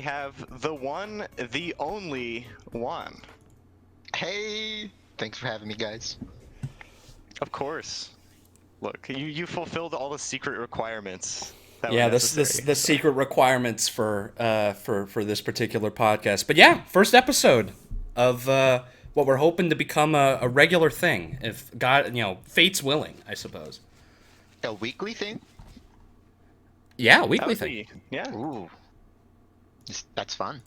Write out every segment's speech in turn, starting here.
We have the one, the only Juan. Hey, thanks for having me, guys. Of course. Look, you fulfilled all the secret requirements that were Yeah, this necessary. the So, secret requirements for this particular podcast. But yeah, first episode of what we're hoping to become a regular thing, if God, fate's willing, I suppose. A weekly thing? Yeah, that weekly would thing. be, yeah. Ooh, that's fun.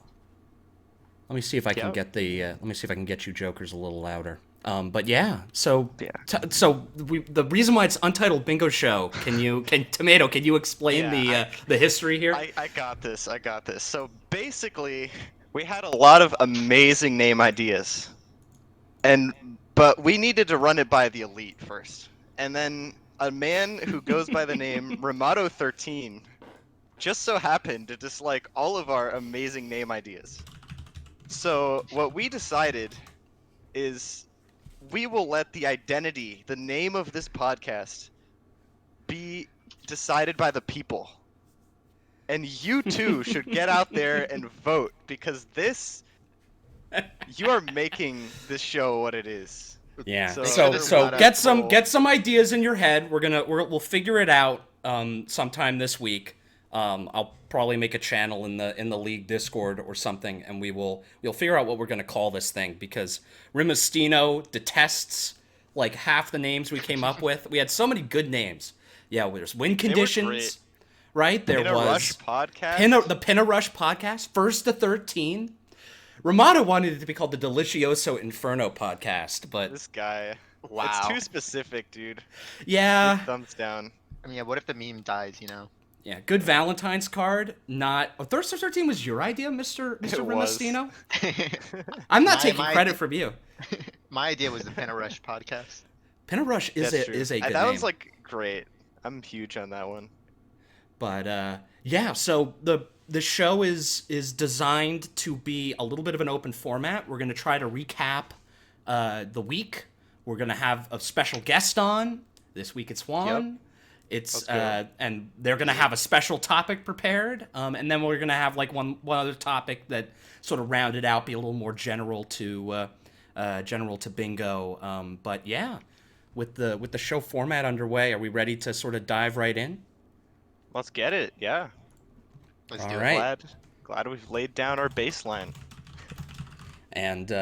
Let me see if I can Yep. get let me see if I can get you jokers a little louder. But yeah, so Yeah. the reason why it's Untitled Bingo Show. Tomato? Can you explain Yeah, the history here? I got this. I got this. So basically, we had a lot of amazing name ideas, but we needed to run it by the elite first, and then a man who goes by the name Ramato13 just so happened to dislike all of our amazing name ideas. So what we decided is we will let the identity, the name of this podcast, be decided by the people. And you too should get out there and vote because you are making this show what it is. Yeah. So, Make sure there's a lot of Get some ideas in your head. We'll figure it out sometime this week. I'll probably make a channel in the league Discord or something, and we'll figure out what we're gonna call this thing because Rimastino detests like half the names we came up with. We had so many good names. Yeah, there's win They were conditions, great. right? There In a was Rush podcast. the Pinna Rush podcast, first to 13. Ramada wanted it to be called the Delicioso Inferno podcast, but This guy. Wow. It's too specific, dude. yeah, Thumbs down. I mean, yeah, what if the meme dies? yeah, good Valentine's card. Not Thirst of 13 was your idea, Mister It was. Rimastino. I'm not My- taking my credit idea- from you. My idea was the Pena Rush podcast. Pinna Rush is That's a true. is a good That name. one's like great. I'm huge on that one. But yeah, so the show is designed to be a little bit of an open format. We're gonna try to recap the week. We're gonna have a special guest on this week. It's Juan. Yep. It's Let's go. and they're gonna have a special topic prepared, and then we're gonna have like one other topic that sort of rounded out, be a little more general to bingo. But yeah, with the show format underway, are we ready to sort of dive right in? Let's get it. Yeah. Let's All do right. Glad we've laid down our baseline. And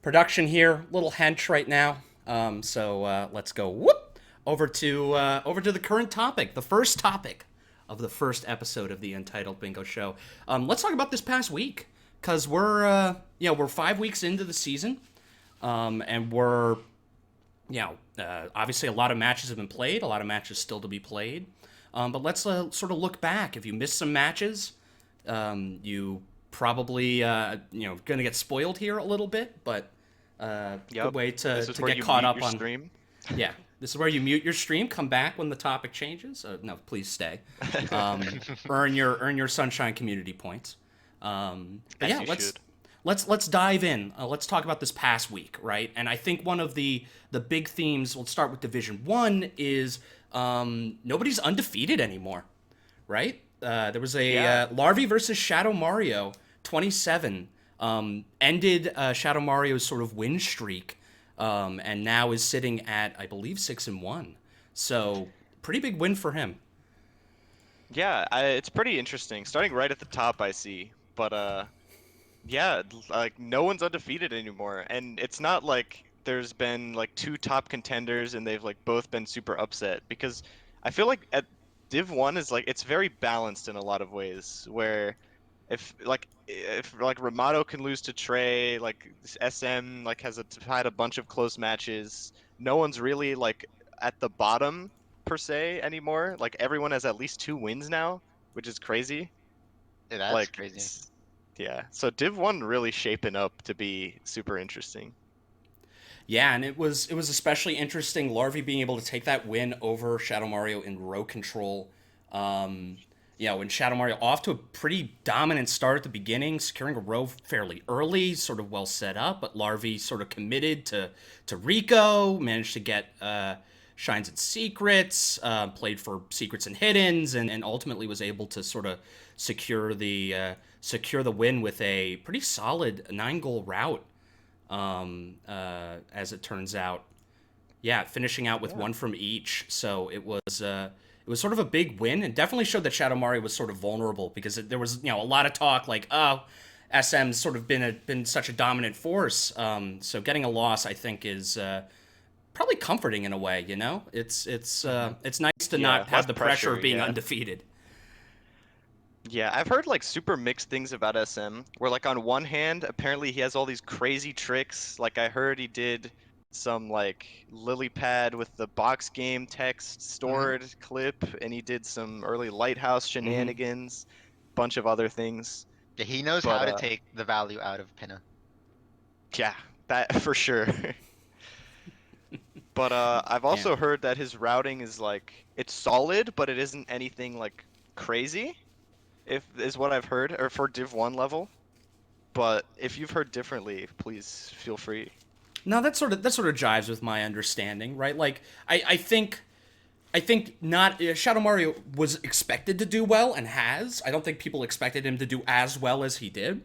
production here, little hench right now. So let's go over to the current topic, the first topic of the first episode of the Untitled Bingo Show. Let's talk about this past week because we're 5 weeks into the season, and we're obviously a lot of matches have been played, a lot of matches still to be played. But let's sort of look back. If you missed some matches, you probably going to get spoiled here a little bit, but good way This is to where get you caught mute up your on. stream. Yeah, this is where you mute your stream. Come back when the topic changes. No, please stay. Earn your Sunshine Community points. But As yeah, you should. let's dive in. Let's talk about this past week, right? And I think one of the big themes. We'll start with Division 1 is nobody's undefeated anymore, right? There was a Larvae versus Shadow Mario 27 ended Shadow Mario's sort of win streak, and now is sitting at I believe 6-1. So pretty big win for him. Yeah, it's pretty interesting. Starting right at the top, I see. But yeah, like no one's undefeated anymore, and it's not like there's been like two top contenders and they've like both been super upset because I feel like at Div 1 is like it's very balanced in a lot of ways where if Ramato can lose to Trey, like SM like had a bunch of close matches. No one's really like at the bottom per se anymore. Like everyone has at least 2 wins now, which is crazy. Yeah, that's Like crazy. yeah. So Div 1 really shaping up to be super interesting. Yeah, and it was especially interesting. Larvae being able to take that win over Shadow Mario in row control. When Shadow Mario off to a pretty dominant start at the beginning, securing a row fairly early, sort of well set up, but Larvae sort of committed to Rico, managed to get Shines and Secrets, played for Secrets and Hiddens, and ultimately was able to sort of secure the secure the win with a pretty solid 9-goal rout, as it turns out. Yeah, finishing out with one from each. So it was sort of a big win, and definitely showed that Shadow Mario was sort of vulnerable, because there was a lot of talk like, oh, SM's sort of been such a dominant force. So getting a loss, I think, is probably comforting in a way. It's nice to not have less the pressure of pressure, being yeah. undefeated. Yeah, I've heard like super mixed things about SM, where like on one hand, apparently he has all these crazy tricks. Like I heard he did some like lily pad with the box game text stored clip, and he did some early lighthouse shenanigans, bunch of other things. Yeah, he knows But how to take the value out of Pinna. yeah, that for sure. But I've Yeah. also heard that his routing is like it's solid, but it isn't anything like crazy. If is what I've heard, or for Div 1 level. But if you've heard differently, please feel free. No, that sort of jives with my understanding, right? Like I think not Shadow Mario was expected to do well and has. I don't think people expected him to do as well as he did.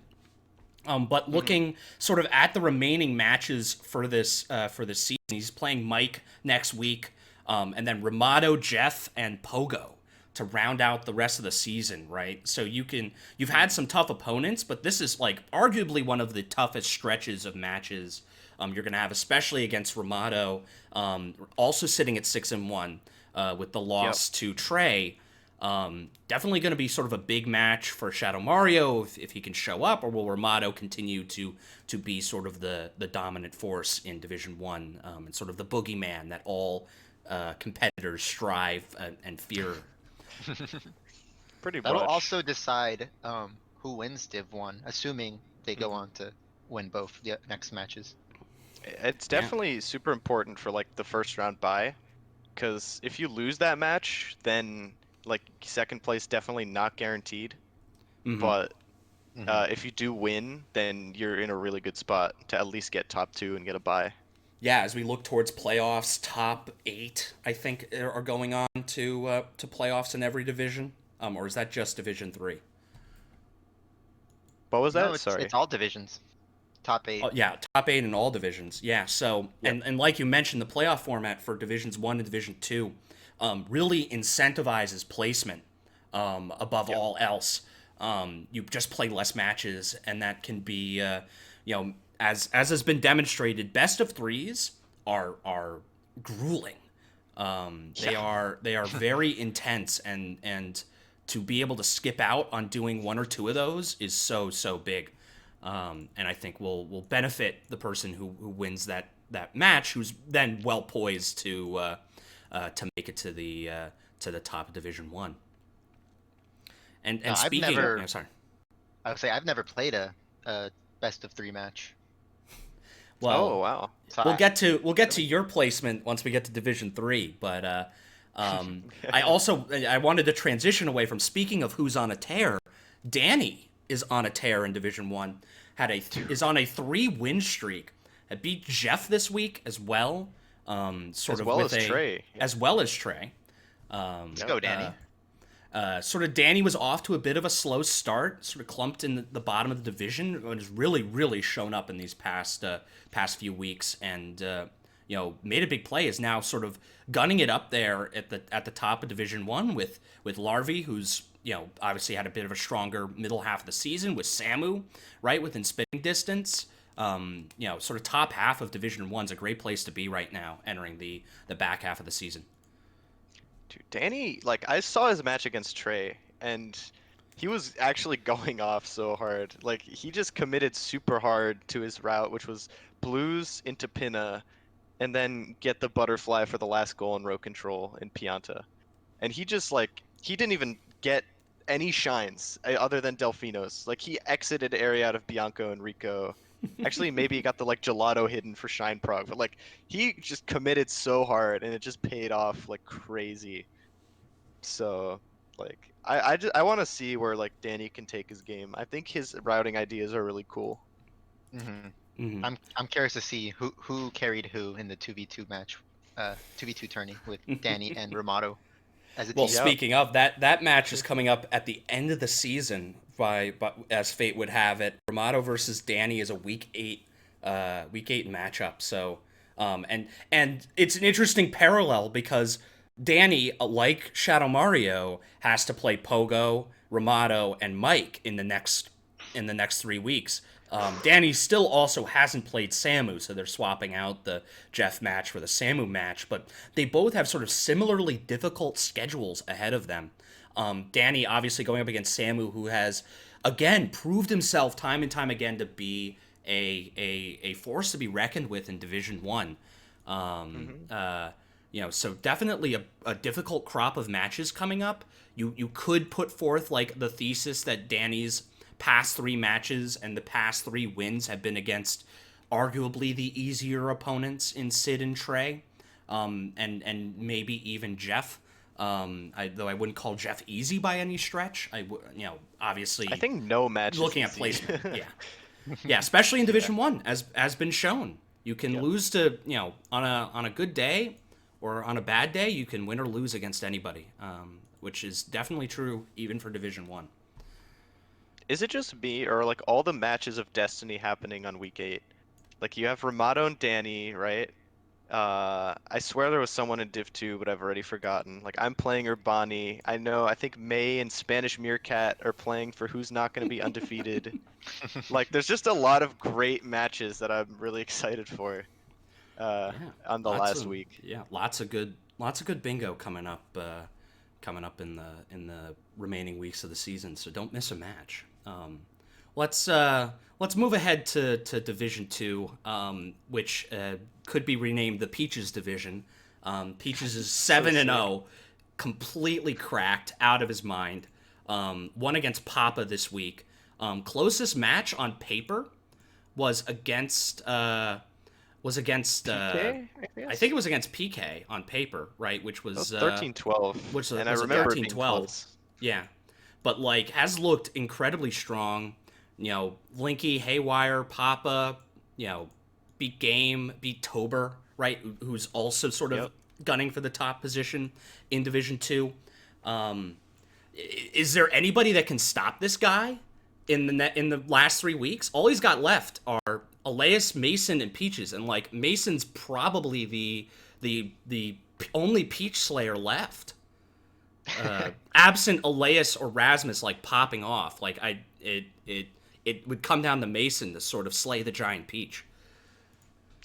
But looking sort of at the remaining matches for this season, he's playing Mike next week, and then Ramato, Jeff, and Pogo to round out the rest of the season, right? So you've had some tough opponents, but this is like arguably one of the toughest stretches of matches you're gonna have, especially against Ramato, also sitting at 6-1 with the loss to Trey. Definitely going to be sort of a big match for Shadow Mario if he can show up, or will Ramato continue to be sort of the dominant force in Division 1, and sort of the boogeyman that all competitors strive and fear. Pretty That'll much. also decide who wins Div 1, assuming they go on to win both the next matches. It's definitely super important for like the first round bye, because if you lose that match, then like second place definitely not guaranteed. But if you do win, then you're in a really good spot to at least get top 2 and get a bye. Yeah, as we look towards playoffs, top 8 I think are going on to playoffs in every division, or is that just Division 3? What was that? No, Sorry. it's all divisions. Top 8. Oh, yeah, top 8 in all divisions. Yeah, so and like you mentioned, the playoff format for Divisions 1 and Division 2 really incentivizes placement above all else. You just play less matches, and that can be, as has been demonstrated, best of threes are grueling. They are very intense, and to be able to skip out on doing one or two of those is so big. And I think will benefit the person who wins that match, who's then well poised to make it to the top of Division 1. And I've speaking, never- sorry. I would say I've never played a best of 3 match. Well, Oh wow. So we'll get to your placement once we get to Division 3, but I wanted to transition away from speaking of who's on a tear. Danny is on a tear in Division 1. Is on a 3-win streak. It beat Jeff this week as well. Sort As of well with as Trey. as well as Trey. let's go, Danny. Sort of Danny was off to a bit of a slow start, sort of clumped in the bottom of the division, and has really shown up in these past few weeks, and made a big play. Is now sort of gunning it up there at the top of Division 1 with Larvey, who's obviously had a bit of a stronger middle half of the season, with Samu right within spitting distance. Sort of top half of Division 1's a great place to be right now, entering the back half of the season. Dude, Danny, like I saw his match against Trey, and he was actually going off so hard. Like he just committed super hard to his route, which was blues into Pinna, and then get the butterfly for the last goal in row control in Pianta. And he just he didn't even get any shines other than Delfinos. Like he exited area out of Bianco and Rico. Actually, maybe he got the gelato hidden for Shine Prog, but he just committed so hard, and it just paid off like crazy. So I want to see where Danny can take his game. I think his routing ideas are really cool. I'm curious to see who carried who in the 2v2 match, 2v2 tourney with Danny and Ramato as a team. Well, speaking of that match is coming up at the end of the season by as fate would have it. Ramato versus Danny is a week 8 matchup. So, and it's an interesting parallel because Danny, like Shadow Mario, has to play Pogo, Ramato, and Mike in the next 3 weeks. Danny still also hasn't played Samu, so they're swapping out the Jeff match for the Samu match, but they both have sort of similarly difficult schedules ahead of them. Danny obviously going up against Samu, who has, again, proved himself time and time again to be a force to be reckoned with in Division 1. So definitely a difficult crop of matches coming up. You could put forth like the thesis that Danny's past 3 matches and the past 3 wins have been against arguably the easier opponents in Sid and Trey, and maybe even Jeff. Though I wouldn't call Jeff easy by any stretch. Obviously, I think no match is looking at easy. placement, yeah, especially in Division 1, as been shown, you can lose to on a good day or on a bad day, you can win or lose against anybody, which is definitely true even for Division 1. Is it just me, or like all the matches of Destiny happening on week 8? Like you have Ramato and Danny, right? I swear there was someone in Div 2, but I've already forgotten. Like I'm playing Urbani. I think May and Spanish Meerkat are playing for who's not going to be undefeated. Like there's just a lot of great matches that I'm really excited for on the last week. Yeah, lots of good bingo coming up in the remaining weeks of the season, so don't miss a match. Let's move ahead to Division 2, which could be renamed the Peaches Division. Peaches is 7-0, completely cracked, out of his mind. Won against Papa this week. Closest match on paper was against PK, I think it was against PK on paper, right? Which was 13-12. Which and was I remember 13-12. Yeah, but like has looked incredibly strong. Linky, Haywire, Papa, beat Game, beat Tober, right? Who's also sort of gunning for the top position in Division 2. Is there anybody that can stop this guy in the last 3 weeks? All he's got left are Elias, Mason, and Peaches, and like Mason's probably the only Peach Slayer left. Absent Elias or Rasmus like popping off, like it would come down to Mason to sort of slay the giant Peach.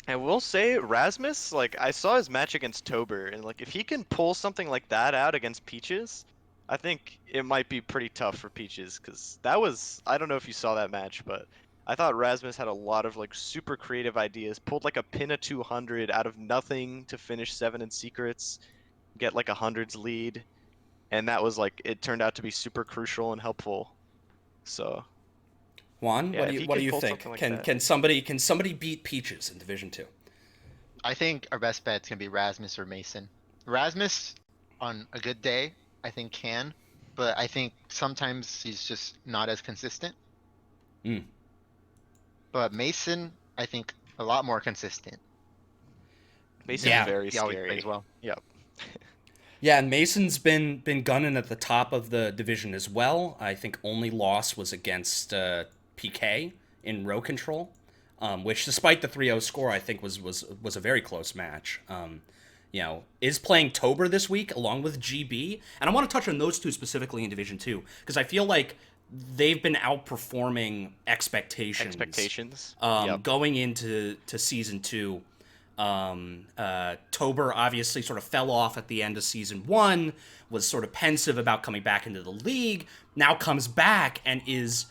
I will say Rasmus, like I saw his match against Tober, and like if he can pull something like that out against Peaches, I think it might be pretty tough for Peaches, because I don't know if you saw that match, but I thought Rasmus had a lot of like super creative ideas, pulled like a pin of 200 out of nothing to finish 7 in secrets, get like a hundreds lead, and that was like, it turned out to be super crucial and helpful. So Juan, yeah, what do you think? Like can somebody beat Peaches in Division 2? I think our best bet's gonna be Rasmus or Mason. Rasmus, on a good day, I think can, but I think sometimes he's just not as consistent. But Mason, I think, a lot more consistent. Mason's very he always scary. plays well. Yep. Yeah, and Mason's been gunning at the top of the division as well. I think only loss was against PK in row control, which despite the 3-0 score, I think was a very close match. Is playing Tober this week along with GB, and I want to touch on those two specifically in Division 2 because I feel like they've been outperforming expectations. Going into Season 2. Tober obviously sort of fell off at the end of Season 1, was sort of pensive about coming back into the league, now comes back and is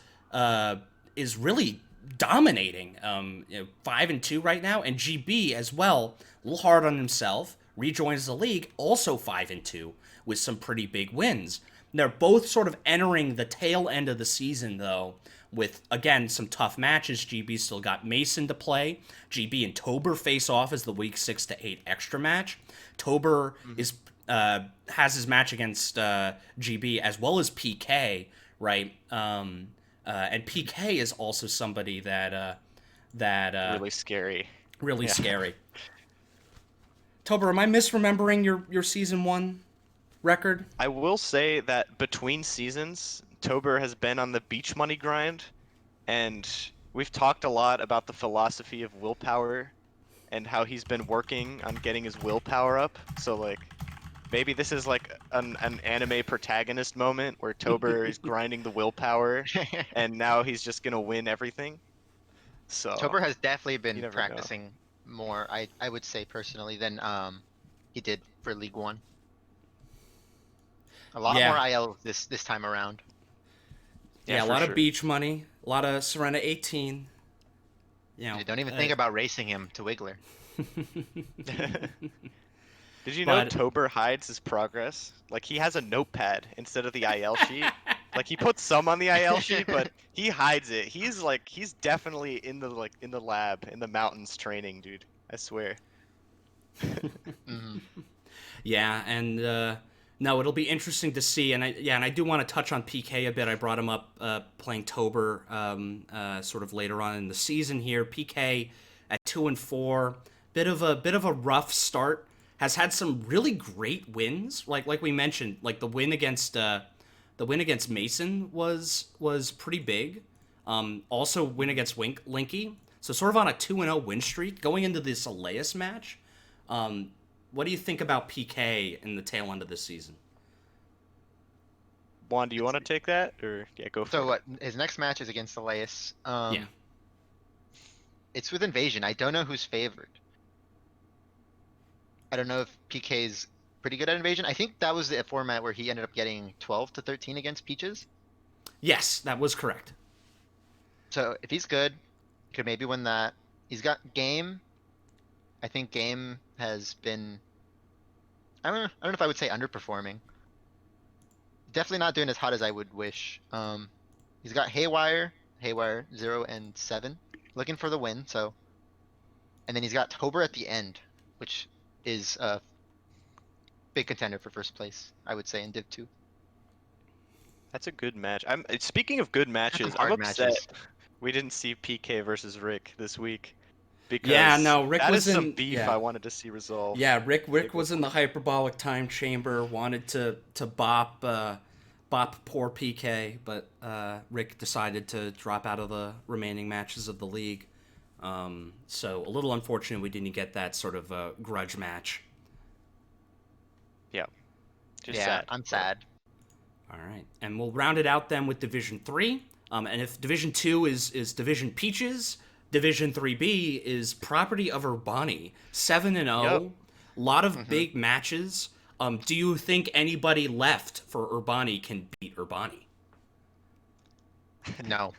really dominating. 5-2 right now, and GB as well, a little hard on himself, rejoins the league, also 5-2 with some pretty big wins. They're both sort of entering the tail end of the season, though, with, again, some tough matches. GB still got Mason to play. GB and Tober face off as the week 6 to 8 extra match. Tober has his match against GB as well as PK, right? And PK is also somebody that really scary. Really scary. Tober, am I misremembering your Season 1 record? I will say that between seasons, Tober has been on the beach money grind, and we've talked a lot about the philosophy of willpower and how he's been working on getting his willpower up. So like maybe this is like an anime protagonist moment where Tober is grinding the willpower and now he's just gonna win everything. So Tober has definitely you been never know. practicing more, I would say personally, than he did for League One. A lot more Yeah, IL this time around. Yeah, yeah, a for lot of sure. beach money, a lot of Serena 18. You know, You don't even think about racing him to Wiggler. Did you know but Tober hides his progress? Like he has a notepad instead of the IL sheet. Like he puts some on the IL sheet, but he hides it. He's definitely in the lab in the mountains training, dude. I swear. Hmm. yeah, and no, it'll be interesting to see. And I do want to touch on PK a bit. I brought him up playing Tober sort of later on in the season here. PK at 2-4, bit of a rough start. Has had some really great wins, like we mentioned, like the win against Mason was pretty big. Also win against Linky. So sort of on a 2-0 win streak going into this Elias match. Um, what do you think about PK in the tail end of this season? Juan, do you want to take that or yeah, go for So it. what? His next match is against Elias. Yeah. It's with Invasion. I don't know who's favored. I don't know if PK's pretty good at Invasion. I think that was the format where he ended up getting 12 to 13 against Peaches. Yes, that was correct. So if he's good, could maybe win that. He's got Game. I think Game has been. I don't know if I would say underperforming. Definitely not doing as hot as I would wish. He's got Haywire 0 and 7, looking for the win. So, and then he's got Tober at the end, which is a big contender for first place, I would say, in Div 2. That's a good match. I'm speaking of good Got some matches, I'm hard upset matches. we didn't see PK versus Rick this week Yeah, because no, Rick that is was some in. beef Yeah, I wanted to see resolved. yeah, Rick Yeah, Rick go was in for the it. hyperbolic time chamber. Wanted to bop poor PK, but Rick decided to drop out of the remaining matches of the league. So a little unfortunate we didn't get that sort of grudge match. Yeah, just Yeah, sad. I'm But sad. All right, and we'll round it out then with Division 3. And if Division 2 is Division Peaches, Division 3B is Property of Urbani, 7-0. yep. A lot of Hmm. big matches. Do you think anybody left for Urbani can beat Urbani? No.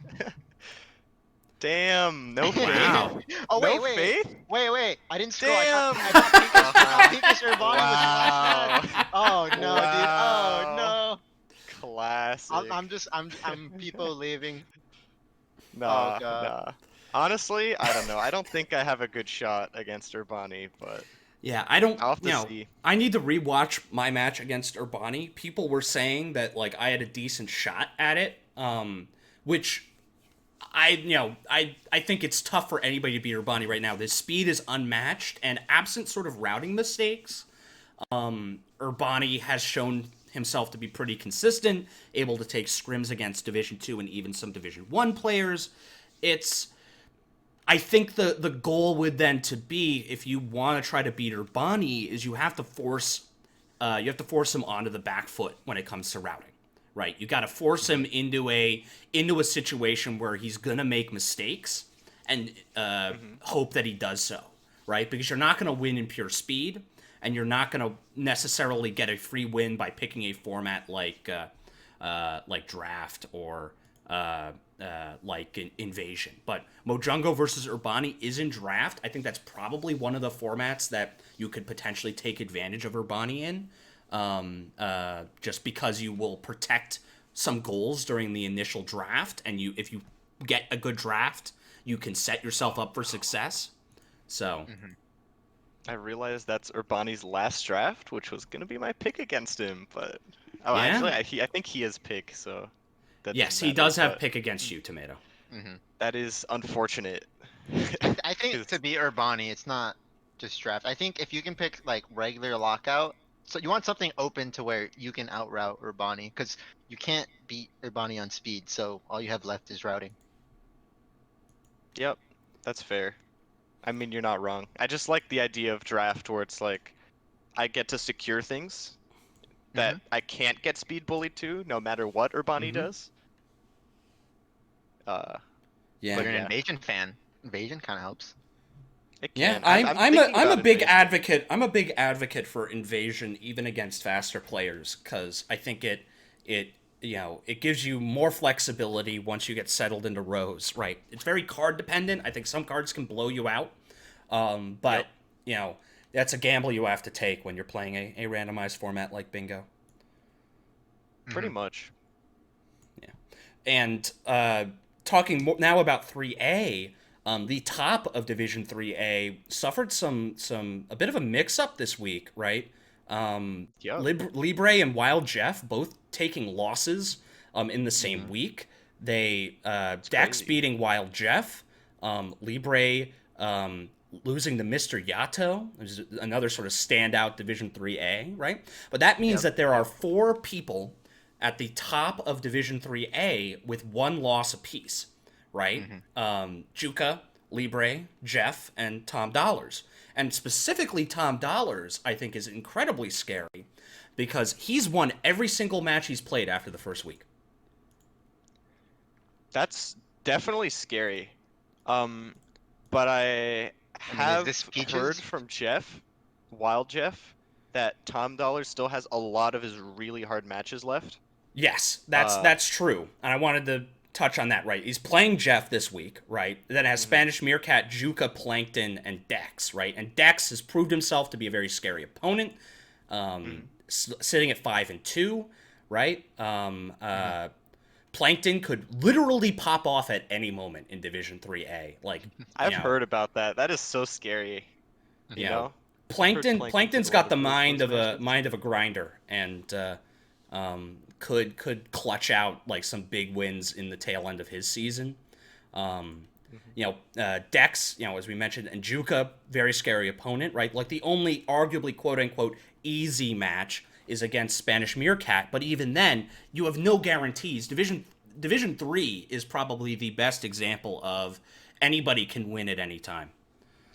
Damn, no faith? Wow. Oh No wait. faith? I didn't scroll. Damn! I thought Urbani was the last match. Wow. Oh no, dude. Oh Wow. no. Classic. I'm people leaving. Oh Nah, god. nah. Honestly, I don't know. I don't think I have a good shot against Urbani, but Yeah, I don't, I'll have to see. I need to rewatch my match against Urbani. People were saying that like I had a decent shot at it, which I think it's tough for anybody to beat Urbani right now. His speed is unmatched, and absent sort of routing mistakes, Urbani has shown himself to be pretty consistent, able to take scrims against Division 2 and even some Division 1 players. It's I think the goal would then to be, if you want to try to beat Urbani, is you have to force him onto the back foot when it comes to routing, right? You got to force him into a situation where he's gonna make mistakes and hope that he does so, right? Because you're not gonna win in pure speed, and you're not gonna necessarily get a free win by picking a format like draft or like Invasion. But Mojungo versus Urbani is in draft. I think that's probably one of the formats that you could potentially take advantage of Urbani in, just because you will protect some goals during the initial draft, and if you get a good draft, you can set yourself up for success. So. I realized that's Urbani's last draft, which was gonna be my pick against him, but oh, Yeah. actually, I think he has pick, so that Yes, doesn't he matter. does have But pick against you, Tomato. Hmm. that is unfortunate. I think to 'Cause- beat Urbani, it's not just draft. I think if you can pick like regular lockout, So you want something open to where you can outroute Urbani, because you can't beat Urbani on speed, so all you have left is routing. Yep, that's fair. I mean, you're not wrong. I just like the idea of draft where it's like I get to secure things that I can't get speed bullied to, no matter what Urbani does. Yeah. But But you're an yeah, invasion fan. Invasion kind of helps. it Yeah, can. I'm thinking I'm a about big invasion. advocate. I'm a big advocate for invasion even against faster players because I think it it gives you more flexibility once you get settled into rows. Right? It's very card dependent. I think some cards can blow you out, but Yep. that's a gamble you have to take when you're playing a randomized format like Bingo. Pretty much. And talking now about 3A, the top of Division 3A suffered a bit of a mix up this week, right? Yep. Libre and Wild Jeff both taking losses in the same Mhm. week. They Dex crazy. beating Wild Jeff, Libre losing to Mr. Yato, which is another sort of standout Division 3A, right? But that means that there are 4 people at the top of Division 3A with 1 loss apiece, right? Juka, Libre, Jeff, and Tom Dollars. And specifically Tom Dollars, I think, is incredibly scary because he's won every single match he's played after the first week. That's definitely scary. Um, but I I mean, is this have heard Peaches? from Jeff, Wild Jeff, that Tom Dollar still has a lot of his really hard matches left. Yes, Uh, that's true. And I wanted to touch on that, right? He's playing Jeff this week, right? Then has Spanish Meerkat, Juka, Plankton, and Dex, right? And Dex has proved himself to be a very scary opponent, sitting at 5-2, right? Plankton could literally pop off at any moment in Division 3A. Like, I've heard about that. That is so scary. You you know, know? I've heard Plankton's Plankton's a lot got the of really mind close of a matches. grinder, and could clutch out like some big wins in the tail end of his season. Dex, as we mentioned, and Juka, very scary opponent, right? Like the only arguably quote unquote easy match is against Spanish Meerkat, but even then, you have no guarantees. Division 3 is probably the best example of anybody can win at any time.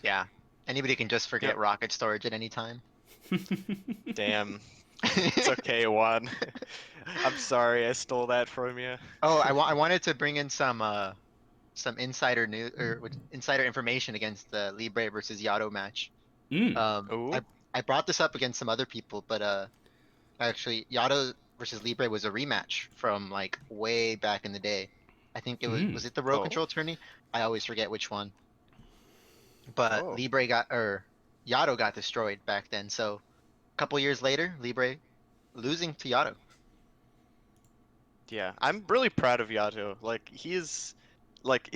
Yeah. Anybody can just forget Yep. rocket storage at any time. Damn. It's okay, Juan. I'm sorry I stole that from you. Oh, I wanted to bring in some insider news or insider information against the Libre versus Yato match. Ooh. I brought this up against some other people, but actually Yato versus Libre was a rematch from like way back in the day. I think it was it the Road Oh. Control tourney? I always forget which one. But Oh. Yato got destroyed back then. So a couple years later, Libre losing to Yato. Yeah, I'm really proud of Yato. Like he's like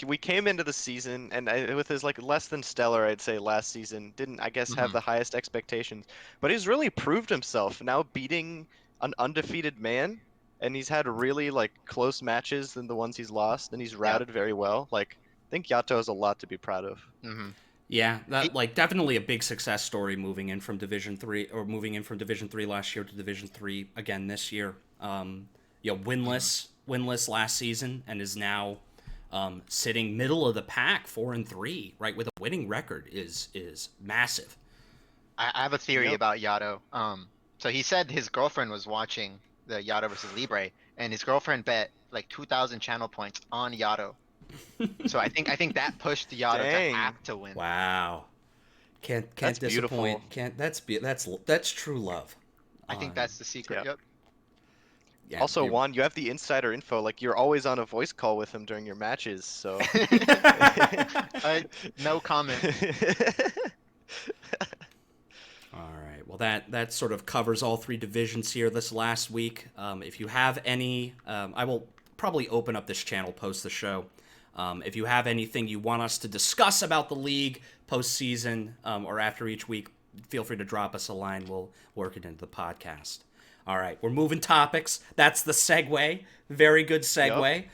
we came into the season and with his like less than stellar, I'd say last season, didn't I guess have the highest expectations, but he's really proved himself now beating an undefeated man, and he's had really like close matches than the ones he's lost, and he's Yeah. routed very well. Like I think Yato has a lot to be proud of. Yeah, that like definitely a big success story moving in from Division 3 or moving in from Division 3 last year to Division 3 again this year. Winless last season and is now sitting middle of the pack, 4-3, right, with a winning record is massive. I have a theory Yep. about Yato. So he said his girlfriend was watching the Yato versus Libre, and his girlfriend bet like 2,000 channel points on Yato. So I think that pushed Yato Dang. to have to win. Wow. Can't That's disappoint. beautiful. That's true love. I think that's the secret. Yep. Yeah, Also, you're- Juan, you have the insider info. Like you're always on a voice call with him during your matches, so. No comment. All right. Well, that sort of covers all 3 divisions here this last week. If you have any, I will probably open up this channel post the show. If you have anything you want us to discuss about the league postseason or after each week, feel free to drop us a line. We'll work it into the podcast. All right, we're moving topics. That's the segue. Very good segue.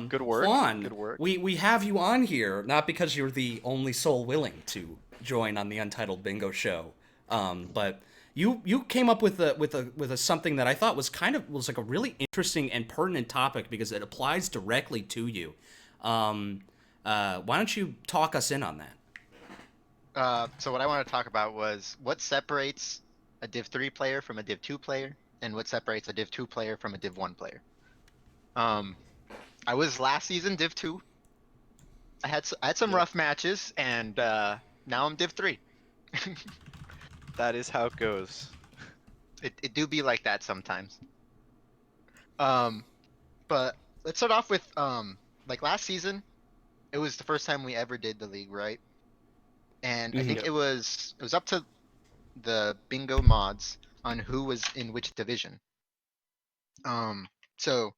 Good work. Juan, Good work. we have you on here not because you're the only soul willing to join on the Untitled Bingo show, but You came up with a something that I thought was like a really interesting and pertinent topic because it applies directly to you. Why don't you talk us in on that? So what I want to talk about was what separates a Div 3 player from a Div 2 player, and what separates a Div 2 player from a Div 1 player. Um, I was last season Div 2. I had some Yep. rough matches, and now I'm Div 3. That is how it goes. It do be like that sometimes. Um, but let's start off with like last season, it was the first time we ever did the league, right? And I Mhm. think Yep. it was up to the bingo mods on who was in which division. So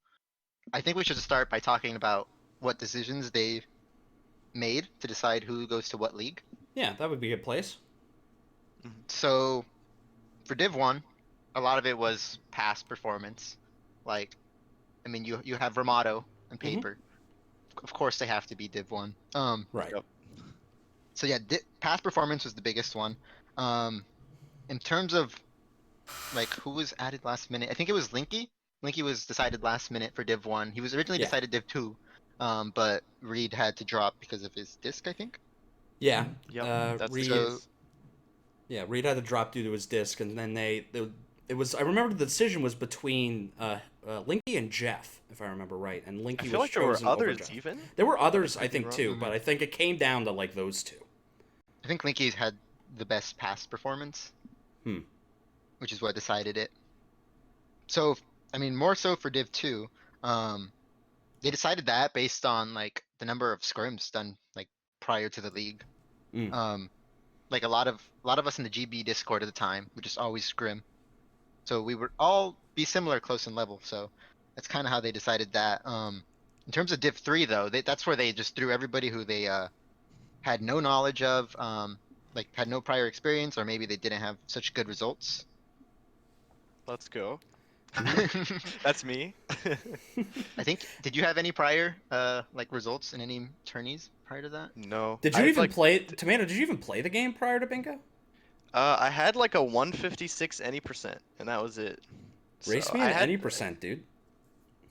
I think we should start by talking about what decisions they made to decide who goes to what league. Yeah, that would be a good place. So for Div 1, a lot of it was past performance. Like, I mean, you have Ramato and Hmm. Paper. Of course, they have to be Div 1. Right. Yep. So yeah, past performance was the biggest one. Um, in terms of like who was added last minute, I think it was Linky. Linky was decided last minute for Div 1. He was originally Yeah. decided Div 2, but Reed had to drop because of his disc, I think. Yeah. Yep. That's the Reed. So case. Yeah, Reed had to drop due to his disc, and then it was. I remember the decision was between Linky and Jeff, if I remember right, and I Linky feel was like there were chosen over others Jeff. even. There were I others, I could be think, wrong. too, but I think it came down to like those two. I think Linky's had the best past performance, Hmm. which is what decided it. So, I mean, more so for Div 2, they decided that based on like the number of scrims done like prior to the league. Mm. Um, like a lot of us in the GB Discord at the time would just always scrim. So we would all be similar close in level. So that's kind of how they decided that. In terms of Div 3 though, that's where they just threw everybody who they had no knowledge of, like had no prior experience, or maybe they didn't have such good results. Let's go. Mhm. That's me. I think, did you have any prior like results in any tourneys prior to that? No, Did you I'd even like. play Tomato? Did you even play the game prior to Bingo? I had like a 156 any percent, and that was it. So Race me I an had, any percent, dude.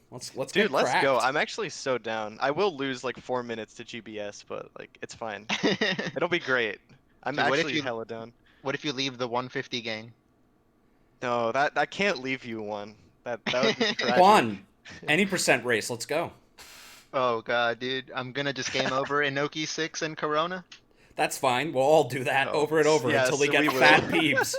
Let's dude, get let's go. cracked. I'm actually so down. I will lose like 4 minutes to GBS, but like it's fine. It'll be great. I'm Dude, actually hella down. what if you leave the 150 gang? No, that can't leave you one. That would be tragic. Juan, any percent race. Let's go. Oh god, dude, I'm gonna just game over Inoki 6 and Corona. That's fine. We'll all do that Oh, over and over until yes, we get we will. fat peeps.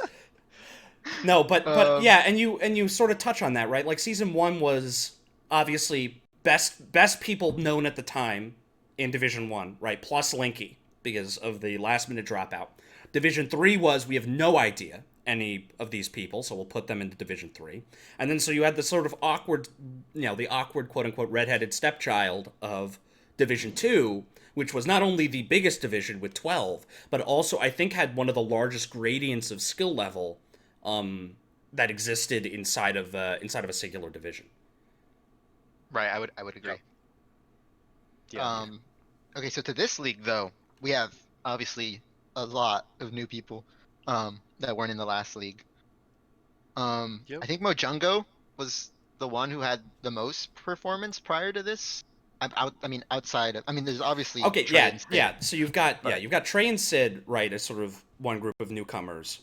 No, but Um, yeah, and you sort of touch on that, right? Like season 1 was obviously best people known at the time in Division 1, right? Plus Linky because of the last minute dropout. Division 3 was we have no idea any of these people, so we'll put them into Division 3. And then so you had the sort of awkward, the awkward quote unquote redheaded stepchild of Division 2, which was not only the biggest division with 12, but also I think had one of the largest gradients of skill level that existed inside of a singular division. right, I would agree. Yeah. Okay, so to this league though, we have obviously a lot of new people that weren't in the last league. Yep. I think Mojungo was the one who had the most performance prior to this. I mean, outside of, I mean, there's obviously Okay, Trey yeah, and Sid, yeah. So but you've got Trey and Sid, right, as sort of one group of newcomers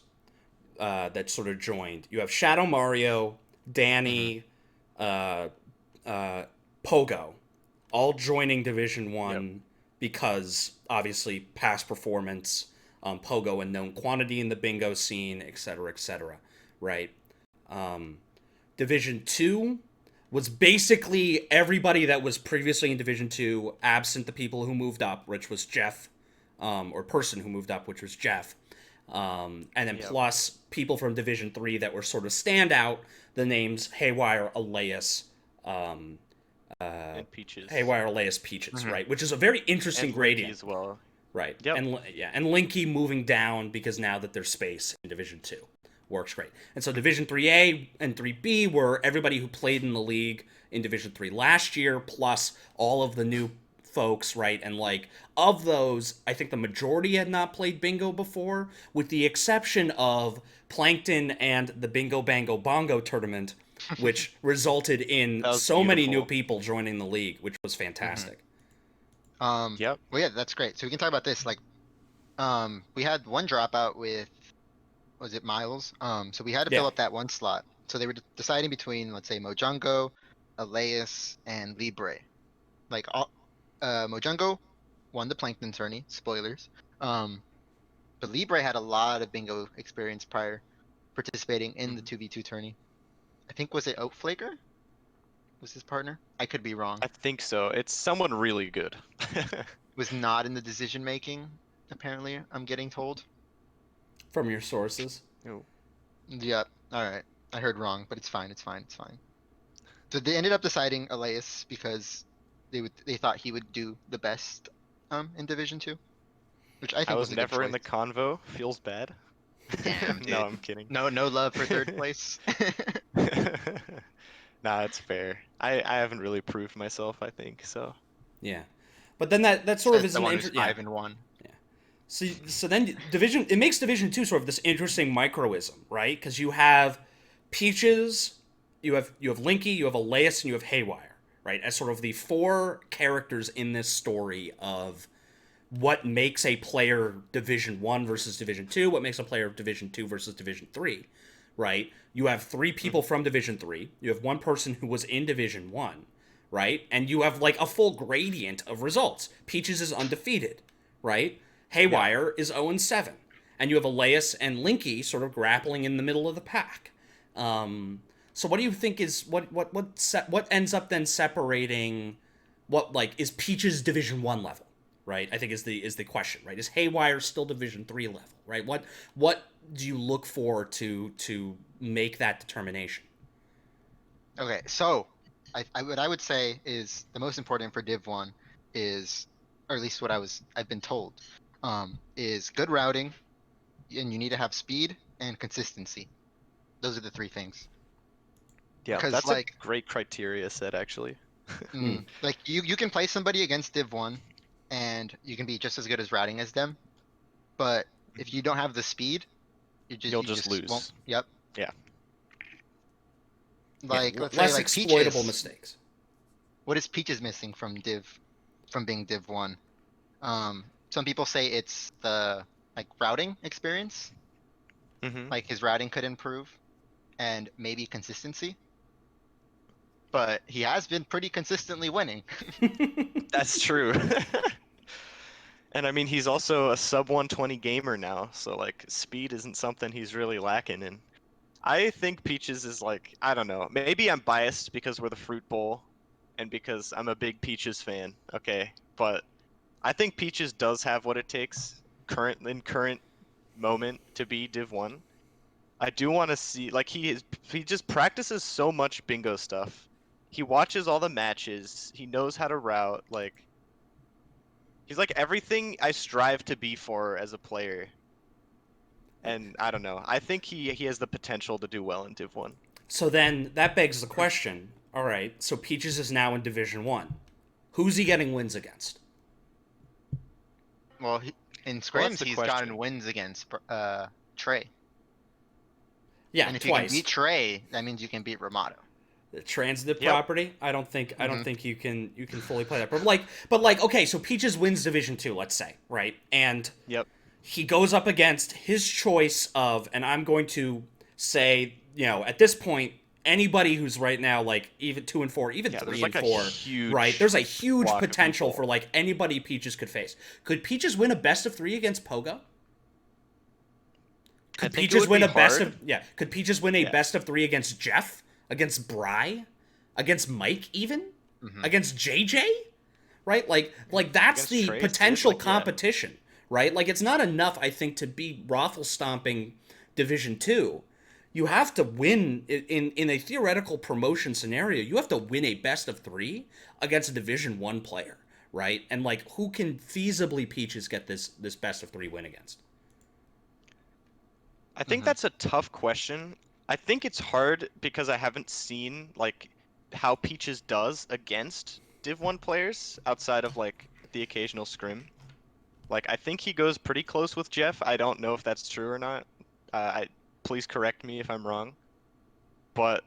that sort of joined. You have Shadow Mario, mhm. Danny, uh, Pogo, all joining Division Yep. One because obviously past performance, Pogo and known quantity in the bingo scene, et cetera, right? Um, Division Two was basically everybody that was previously in Division Two, absent the people who moved up, which was Jeff, or person who moved up, which was Jeff, and then Yep. plus people from Division Three that were sort of standout. The names Haywire, Elias, um, And Peaches. Haywire, Elias, Peaches, Mhm. right? Which is a very interesting And Linky gradient, as well. right? Yep. And yeah, and Linky moving down because now that there's space in Division Two, works great. And so Division 3A and 3B were everybody who played in the league in Division 3 last year, plus all of the new folks, right? And like of those, I think the majority had not played bingo before, with the exception of Plankton and the Bingo Bango Bongo tournament, which resulted in That was so many new beautiful. people joining the league, which was Mhm. fantastic. Yep. Well, yeah, that's great. So we can talk about this. Like, we had one dropout with, was it Miles? So we had to Yeah. fill up that one slot. So they were deciding between, let's say, Mojongo, Elias, and Libre. Like, Mojongo won the Plankton tourney. Spoilers. But Libre had a lot of bingo experience prior participating in the Mhm. 2v2 tourney. I think, was it Oatflaker? Was his partner? I could be wrong. I think so. It's someone really good. Was not in the decision making, apparently, I'm getting told. From your sources. Oh, Yep. All right. I heard wrong, but it's fine. It's fine. It's fine. So they ended up deciding Elias because they thought he would do the best in Division 2, which I I think was was a good never in choice. the convo. Feels bad. Damn, No, dude. I'm kidding. No love for third place. Nah, it's fair. I haven't really proved myself, I think, so. Yeah. But then that sort of Says is the an one who's yeah. 5-1. So then division it makes Division 2 sort of this interesting microism, right? Because you have Peaches, you have Linky, you have Elias, and you have Haywire, right? As sort of the four characters in this story of what makes a player Division 1 versus Division 2, what makes a player Division 2 versus Division 3, right? You have three people Mhm. from Division 3, you have one person who was in Division 1, right? And you have like a full gradient of results. Peaches is undefeated, right? Yeah. Haywire is 0-7. And you have Elias and Linky sort of grappling in the middle of the pack. So what do you think is what ends up then separating what like is Peaches Division 1 level, right? I think is the question, right? Is Haywire still Division 3 level, right? What do you look for to make that determination? Okay, so what I would say is the most important for Div 1 is, or at least what I've been told, is good routing, and you need to have speed and consistency. Those are the three things. Yeah, Because that's a like, great criteria set, actually. Hmm. like you can play somebody against Div 1, and you can be just as good as routing as them, but if you don't have the speed, You'll you just just won't. lose. Yep. Yeah. Yeah, Like, let's say less like exploitable Peaches. mistakes. What is Peaches missing from being Div 1? Some people say it's the like routing experience. Hmm. Like his routing could improve, and maybe consistency. But he has been pretty consistently winning. That's true. And I mean, he's also a sub 120 gamer now, so like speed isn't something he's really lacking in. I think Peaches is like, I don't know. Maybe I'm biased because we're the Fruit Bowl and because I'm a big Peaches fan. Okay, but I think Peaches does have what it takes current moment to be Div 1. I do want to see like he just practices so much bingo stuff. He watches all the matches. He knows how to route. Like he's like everything I strive to be for as a player. And I don't know. I think he has the potential to do well in Div 1. So then that begs the question. All right, so Peaches is now in Division 1. Who's he getting wins against? Well, in Well, that's scrims the he's gotten question. wins against Trey, Yeah, and if you can twice. beat Trey, that means you can beat Ramato. The transitive Yep. property. I don't Mhm. think you can fully play that. But like okay, so Peaches wins Division 2, let's say, right? And Yep. he goes up against his choice of, and I'm going to say, at this point, anybody who's right now like even 2 and 4, even Yeah, three there's and like a four, right? huge There's a huge block of potential people. for like anybody Peaches could face. Could Peaches win a best of 3 against Pogo? I Could think it Peaches would win be a best hard. of yeah? Could Peaches win a Yeah. best of 3 against Jeff, against Bry, against Mike, even Mhm. against JJ? Right? Like that's Against the Trace, dude. potential Like, yeah. competition, right? Like it's not enough, I think, to beat Rothel stomping Division 2. You have to win in a theoretical promotion scenario. You have to win a best of 3 against a Division 1 player, right? And like who can feasibly Peaches get this best of 3 win against? I think Mhm. that's a tough question. I think it's hard because I haven't seen like how Peaches does against Div 1 players outside of like the occasional scrim. Like I think he goes pretty close with Jeff. I don't know if that's true or not. Please correct me if I'm wrong. But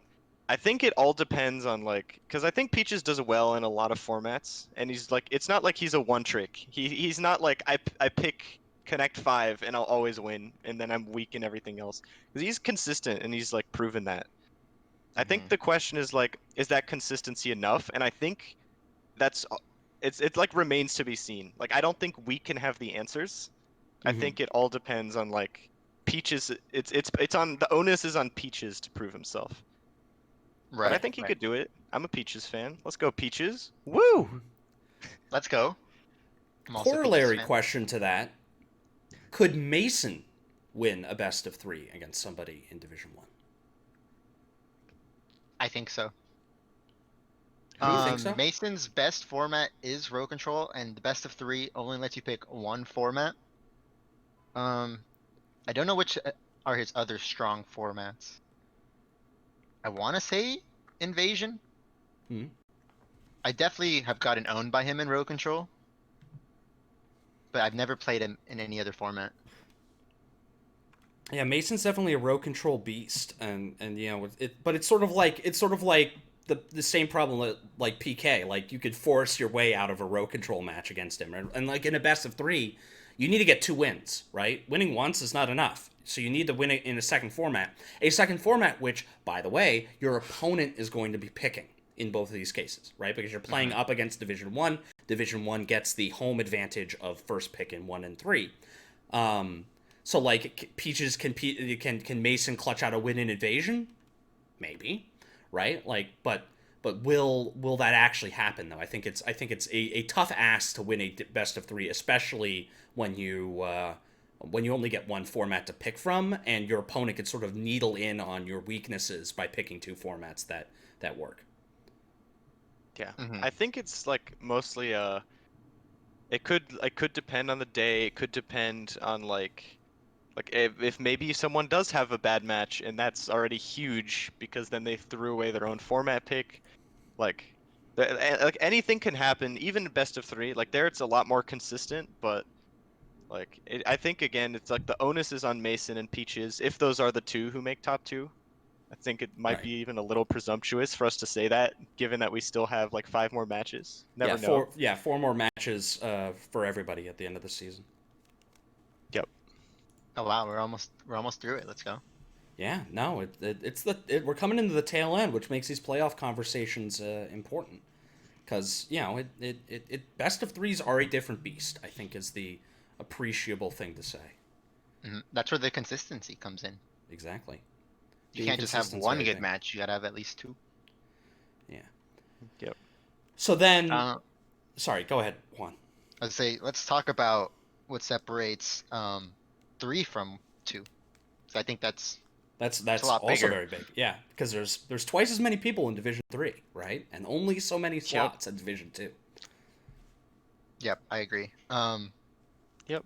I think it all depends on like, because I think Peaches does well in a lot of formats, and he's like, it's not like he's a one trick. He's not like I pick Connect 5 and I'll always win, and then I'm weak in everything else. Because he's consistent and he's like proven that. I think the question is like, is that consistency enough? And I think that's it like remains to be seen. Like I don't think we can have the answers. I Mm-hmm. think it all depends on like Peaches. It's on the onus is on Peaches to prove himself. But I Right, think he right. could do it. I'm a Peaches fan. Let's go Peaches. Woo! Mm-hmm. Let's go. I'm also a Peaches Corollary fan. question to that: could Mason win a best of 3 against somebody in Division 1? I think so. You think so? Mason's best format is row control, and the best of 3 only lets you pick one format. Um, I don't know which are his other strong formats. I want to say invasion. Hmm. I definitely have gotten owned by him in row control, but I've never played him in any other format. Yeah, Mason's definitely a row control beast, and you know, but it's sort of like the same problem like PK. Like you could force your way out of a row control match against him, and like in a best of 3, you need to get 2 wins, right? Winning once is not enough, so you need to win it in a second format, which, by the way, your opponent is going to be picking in both of these cases, right? Because you're playing up against Division 1. Division 1 gets the home advantage of first pick in 1 and 3. So like Peaches can Mason clutch out a win in invasion? Maybe, right? Like, but will that actually happen though? I think it's a tough ask to win a best of 3, especially when you only get one format to pick from, and your opponent can sort of needle in on your weaknesses by picking 2 formats that work. Yeah. Hmm. I think it's like mostly it could depend on the day. It could depend on like if maybe someone does have a bad match and that's already huge because then they threw away their own format pick. Like like anything can happen, even best of 3. Like there it's a lot more consistent, but like I think again it's like the onus is on Mason and Peaches if those are the 2 who make top 2. I think it might Right. be even a little presumptuous for us to say that, given that we still have like 5 more matches. Yeah, Never know. four more matches for everybody at the end of the season. Yep. Oh wow, we're almost through it. Let's go. Yeah, no, we're coming into the tail end, which makes these playoff conversations important. Because you know, best of 3s are a different beast. I think is the appreciable thing to say. That's where the consistency comes in. Exactly. You The can't just have inconsistency, one I good think. match. You gotta have at least 2. Yeah. Yep. So then, Uh, sorry, go ahead, Juan. I'd say let's talk about what separates 3 from 2. So I think That's it's a that's lot also bigger. very big. Yeah, because there's twice as many people in Division 3, right? And only so many Yep. slots in Division 2. Yep, I agree. Yep.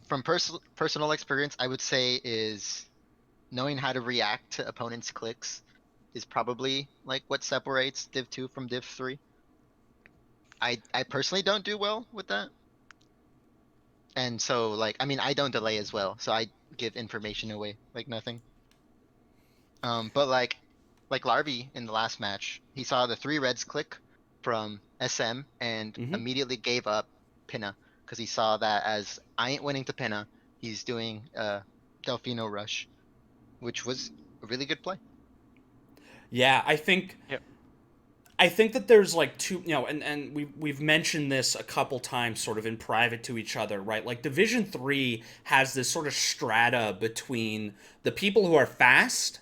From personal experience, I would say is knowing how to react to opponents' clicks is probably like what separates Div 2 from Div 3. I personally don't do well with that. And so like I mean I don't delay as well, so I give information away like nothing. But like Larby in the last match, he saw the 3 reds click from SM and Mm-hmm. immediately gave up Pinna because he saw that as I ain't winning to Pinna, he's doing Delfino Rush, which was a really good play. Yeah, I think Yep. I think that there's like two, you know, and we've mentioned this a couple times, sort of in private to each other, right? Like Division 3 has this sort of strata between the people who are fast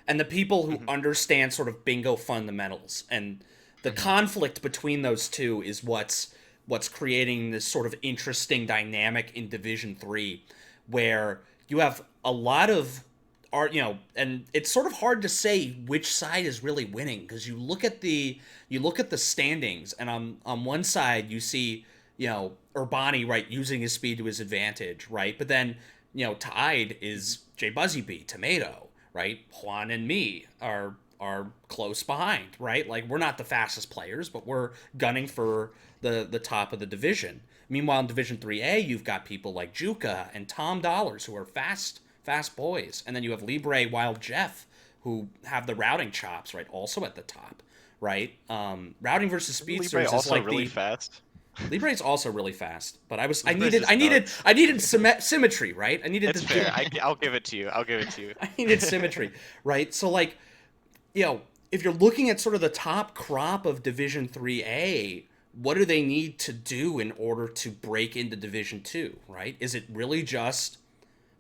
and the people who Hmm. understand sort of bingo fundamentals, and the Hmm. conflict between those two is what's creating this sort of interesting dynamic in Division 3, where you have a lot of art, you know, and it's sort of hard to say which side is really winning, because you look at the standings, and on one side you see, you know, Urbani, right, using his speed to his advantage, right, but then, you know, tied is J Buzzy B, Tomato, right? Juan and me are close behind, right? Like we're not the fastest players, but we're gunning for the top of the division. Meanwhile, in Division 3A, you've got people like Juka and Tom Dollars who are fast boys, and then you have Libre, Wild Jeff, who have the routing chops, right? Also at the top, right? Routing versus Libre speedsters is also like really the fast. Libre is also really fast, but I Libre's needed just nuts. symmetry, right? I needed It's the fair. I'll give it to you. I'll give it to you. I needed symmetry, right? So like, if you're looking at sort of the top crop of Division 3A, what do they need to do in order to break into Division 2, right? Is it really just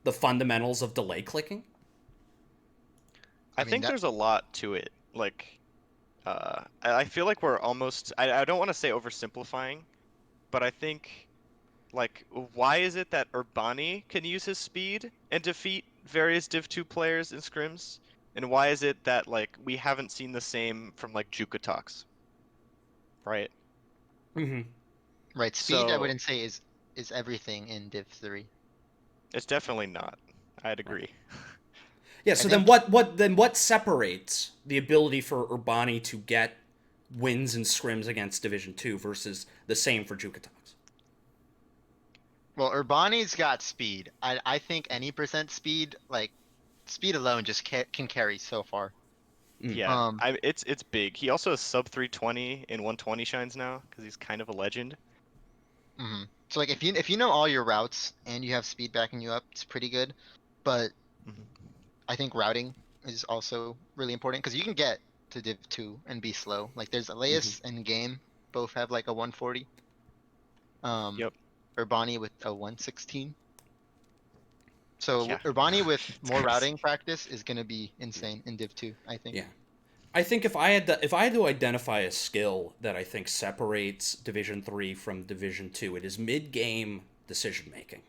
the fundamentals of delay clicking? I mean, think that there's a lot to it. Like, I feel like we're almost. I don't want to say oversimplifying, but I think like why is it that Urbani can use his speed and defeat various Div 2 players in scrims? And why is it that like we haven't seen the same from like Jukatox, right? Mm-hmm. right speed, I So wouldn't say is everything in Div 3. it's definitely not. I'd Right. agree. Yeah. I So then think what separates the ability for Urbani to get wins in scrims against Division 2 versus the same for Jukatox? well, Urbani's got speed. I think any percent speed, like speed alone, just can carry so far. Mm. Yeah, Um, it's big. He also has sub 320 in 120 shines now because he's kind of a legend. So like if you know all your routes and you have speed backing you up, it's pretty good. But Mhm. I think routing is also really important because you can get to Div 2 and be slow. Like there's Mm-hmm. Elias and Game both have like a 140. Um, Yep. Urbani with a 116. So Yeah. Urbani with It's more crazy. routing practice is gonna be insane in Div 2, I think. Yeah. I think if I had to identify a skill that I think separates Division 3 from Division 2, it is mid-game decision making.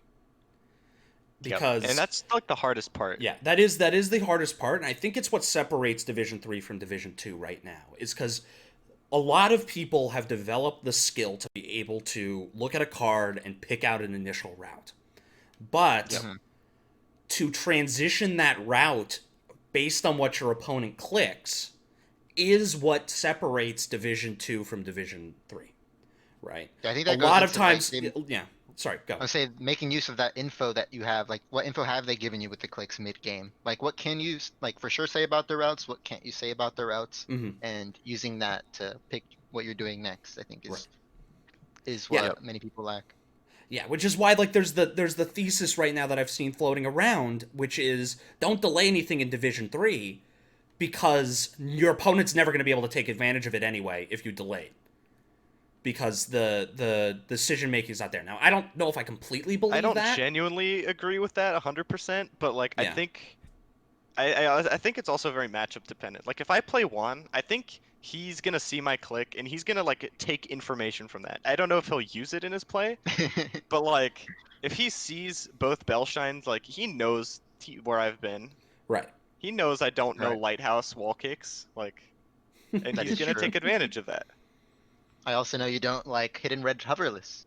Yep. And Because that's like the hardest part. yeah, that is the hardest part, and I think it's what separates Division 3 from Division 2 right now. Is cuz a lot of people have developed the skill to be able to look at a card and pick out an initial route. But Yep. Mhm. to transition that route based on what your opponent clicks is what separates Division 2 from Division 3, right? Yeah, I think A that goes lot of into like times, they, yeah, sorry, go. I would say making use of that info that you have, like what info have they given you with the clicks mid game? Like what can you like for sure say about the routes? What can't you say about the routes? Hmm. And using that to pick what you're doing next, I think Right. is Yeah, Yep. what many people lack. yeah, which is why like there's the thesis right now that I've seen floating around, which is don't delay anything in Division 3 because your opponent's never going to be able to take advantage of it anyway if you delay, because the decision making is not there. Now, I don't know if I completely I believe don't that. genuinely agree with that 100%, but like I Yeah. think I think it's also very matchup dependent. Like if I play Juan, I think he's gonna see my click and he's gonna like take information from that. I don't know if he'll use it in his play, but like if he sees both bell shines, like he knows where I've been. Right. He knows I don't know Right, lighthouse wall kicks, like, and that he's is gonna true. take advantage of that. I also know you don't like hidden red hoverless.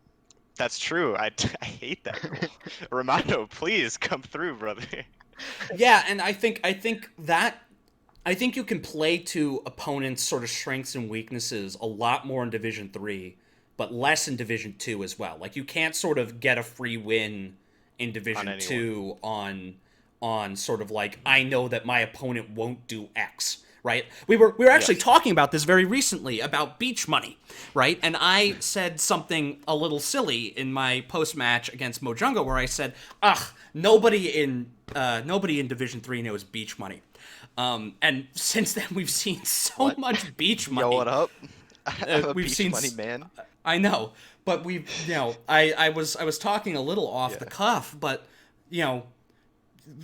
That's true. I hate that rule. Romano, please come through, brother. Yeah, and I think you can play to opponents' sort of strengths and weaknesses a lot more in Division 3, but less in Division 2 as well. Like you can't sort of get a free win in On Division anyone. 2 on sort of like I know that my opponent won't do X, right? We were actually Yes. talking about this very recently about beach money, right? And I said something a little silly in my post match against Mojunga where I said, "Ugh, nobody in Division 3 knows beach money." And since then we've seen so What? much beach Yo, what money. up? I'm a We've beach seen money man. I know, but we've I was talking a little off the Yeah. cuff, but you know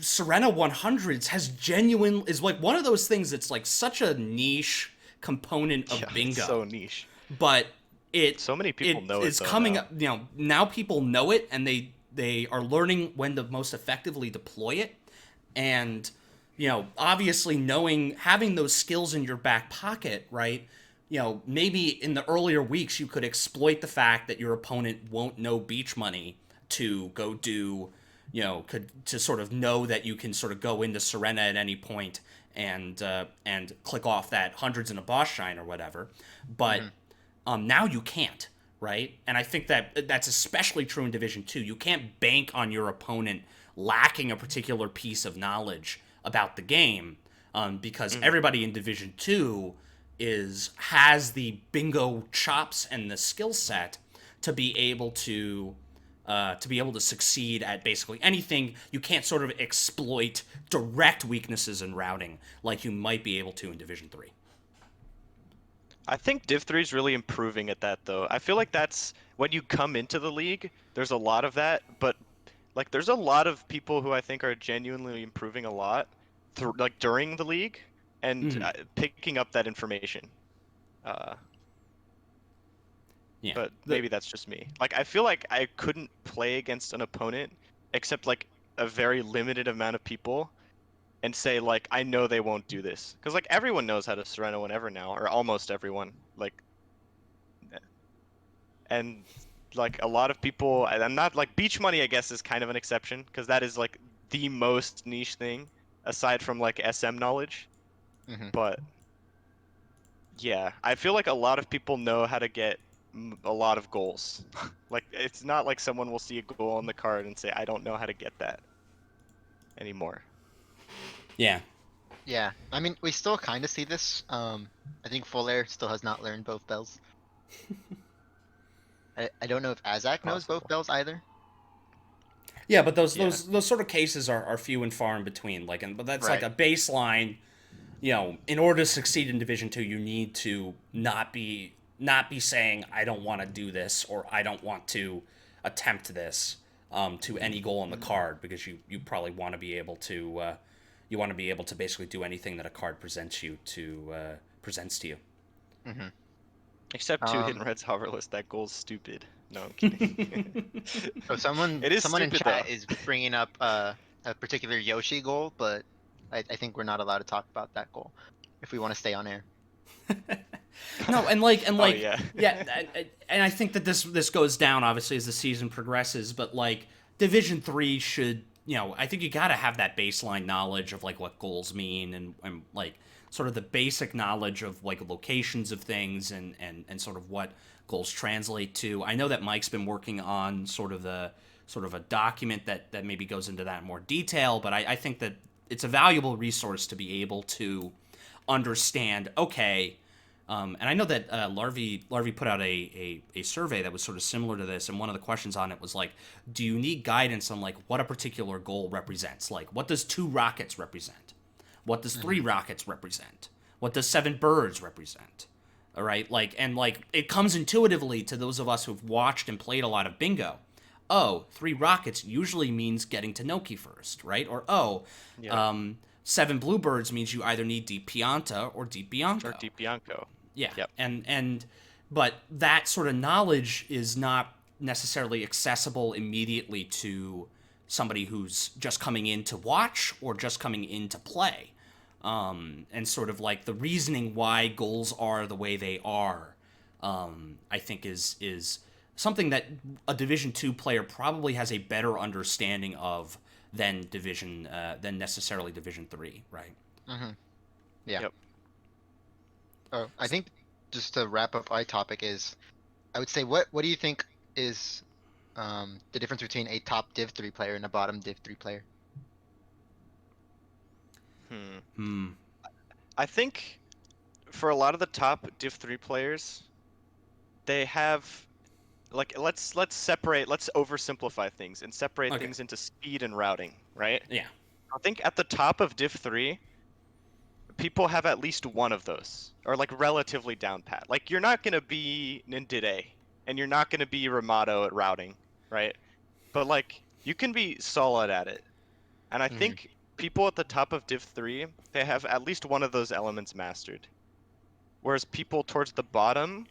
Serena 100s has genuine is like one of those things that's like such a niche component Yeah, of it's bingo, so niche. but it So many people know it is though coming now. up. Now people know it and they are learning when to most effectively deploy it, and obviously having those skills in your back pocket, right? Maybe in the earlier weeks you could exploit the fact that your opponent won't know beach money to go do, could to sort of know that you can sort of go into Serena at any point and click off that hundreds in a boss shine or whatever. But now you can't, right? And I think that that's especially true in Division 2. You can't bank on your opponent lacking a particular piece of knowledge about the game, because everybody in Division 2 has the bingo chops and the skill set to be able to succeed at basically anything. You can't sort of exploit direct weaknesses in routing like you might be able to in Division 3. I think Div 3 is really improving at that, though. I feel like that's when you come into the league, there's a lot of that, but like there's a lot of people who I think are genuinely improving a lot like during the league and picking up that information. Uh, Yeah. but maybe that's just me. Like I feel like I couldn't play against an opponent except like a very limited amount of people and say like I know they won't do this because like everyone knows how to Sereno whenever now, or almost everyone. Like, and like a lot of people, I'm not like beach money. I guess is kind of an exception because that is like the most niche thing aside from like SM knowledge. But yeah, I feel like a lot of people know how to get a lot of goals. Like it's not like someone will see a goal on the card and say I don't know how to get that anymore. Yeah. Yeah, I mean, we still kind of see this. I think Full Air still has not learned both bells. I don't know if Azak knows both Possible. bells either. Yeah, but those sort of cases are few and far in between. Like, but that's like Right. a baseline. You know, in order to succeed in Division 2, you need to not be saying I don't want to do this or I don't want to attempt this to any goal on the card, because you probably want to be able to basically do anything that a card presents to you. Except two hidden reds hoverless. That goal's stupid. No, I'm kidding. So someone It is in stupid, chat though. is bringing up a particular Yoshi goal, but I think we're not allowed to talk about that goal if we want to stay on air. No, and Oh, yeah. and I think that this goes down obviously as the season progresses, but like Division 3 should, I think you got to have that baseline knowledge of like what goals mean, and like sort of the basic knowledge of like locations of things, and sort of what goals translate to. I know that Mike's been working on sort of a document that maybe goes into that in more detail, but I think that it's a valuable resource to be able to understand, okay. And I know that Larvy put out a survey that was sort of similar to this, and one of the questions on it was like, do you need guidance on like what a particular goal represents? Like, what does 2 rockets represent? What does 3 rockets represent? What does 7 birds represent? All right, like, and like it comes intuitively to those of us who've watched and played a lot of bingo. Oh, 3 rockets usually means getting to Noki first, right? Or Yeah. 7 bluebirds means you either need Deep Pianta or Deep Bianco. Or Deep Bianco. Yeah. Yep. But that sort of knowledge is not necessarily accessible immediately to somebody who's just coming in to watch or just coming in to play. And sort of like the reasoning why goals are the way they are, I think is something that a Division 2 player probably has a better understanding of than necessarily Division 3, right? Yeah. Yep. I think just to wrap up my topic is, I would say, what do you think is the difference between a top Div 3 player and a bottom Div 3 player? I think for a lot of the top Div 3 players, they have like let's oversimplify things and separate Okay. things into speed and routing, right? Yeah. I think at the top of Div 3, people have at least one of those, or like relatively down pat. Like you're not gonna be Nindide, and you're not gonna be Ramato at routing, right? But like you can be solid at it. And I think people at the top of Div 3, they have at least one of those elements mastered. Whereas people towards the bottom,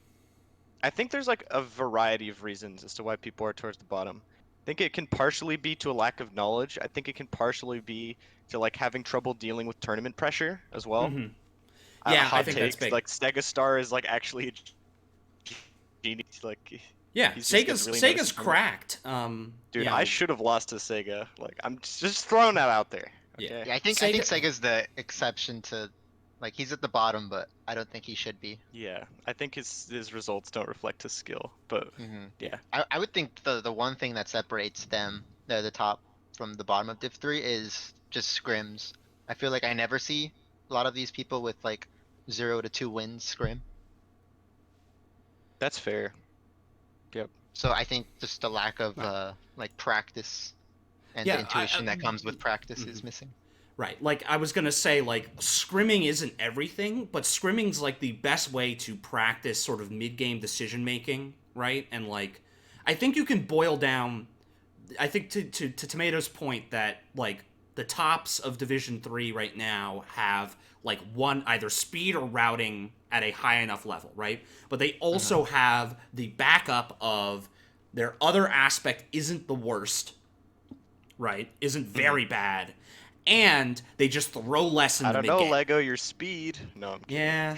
I think there's like a variety of reasons as to why people are towards the bottom. I think it can partially be to a lack of knowledge. I think it can partially be to like having trouble dealing with tournament pressure as well. Yeah, I Hot think that's takes, big. like Stegastar is like actually a genius. Like Yeah, he's just gets really noticed Sega's from it. cracked. Dude, yeah. I should have lost to Sega. Like I'm just throwing that out there. Okay. Yeah, I think Sega's the exception to, like, he's at the bottom, but I don't think he should be. Yeah, I think his results don't reflect his skill, but yeah. I would think the one thing that separates them, the top from the bottom of Div 3 is just scrims. I feel like I never see a lot of these people with like 0 to 2 wins scrim. That's fair. Yep. So I think just the lack of Right. like practice and Yeah, the intuition that comes with practice is Mhm. missing. Right. Like I was gonna say, like scrimming isn't everything, but scrimming's like the best way to practice sort of mid-game decision making, right? And like, I think you can boil down. I think to Tomato's point that like the tops of Division 3 right now have like one either speed or routing at a high enough level, right? But they also have the backup of their other aspect isn't the worst, right? Isn't very bad, and they just throw less in I the don't mid know, game. Lego, your speed. No, I'm kidding. Yeah,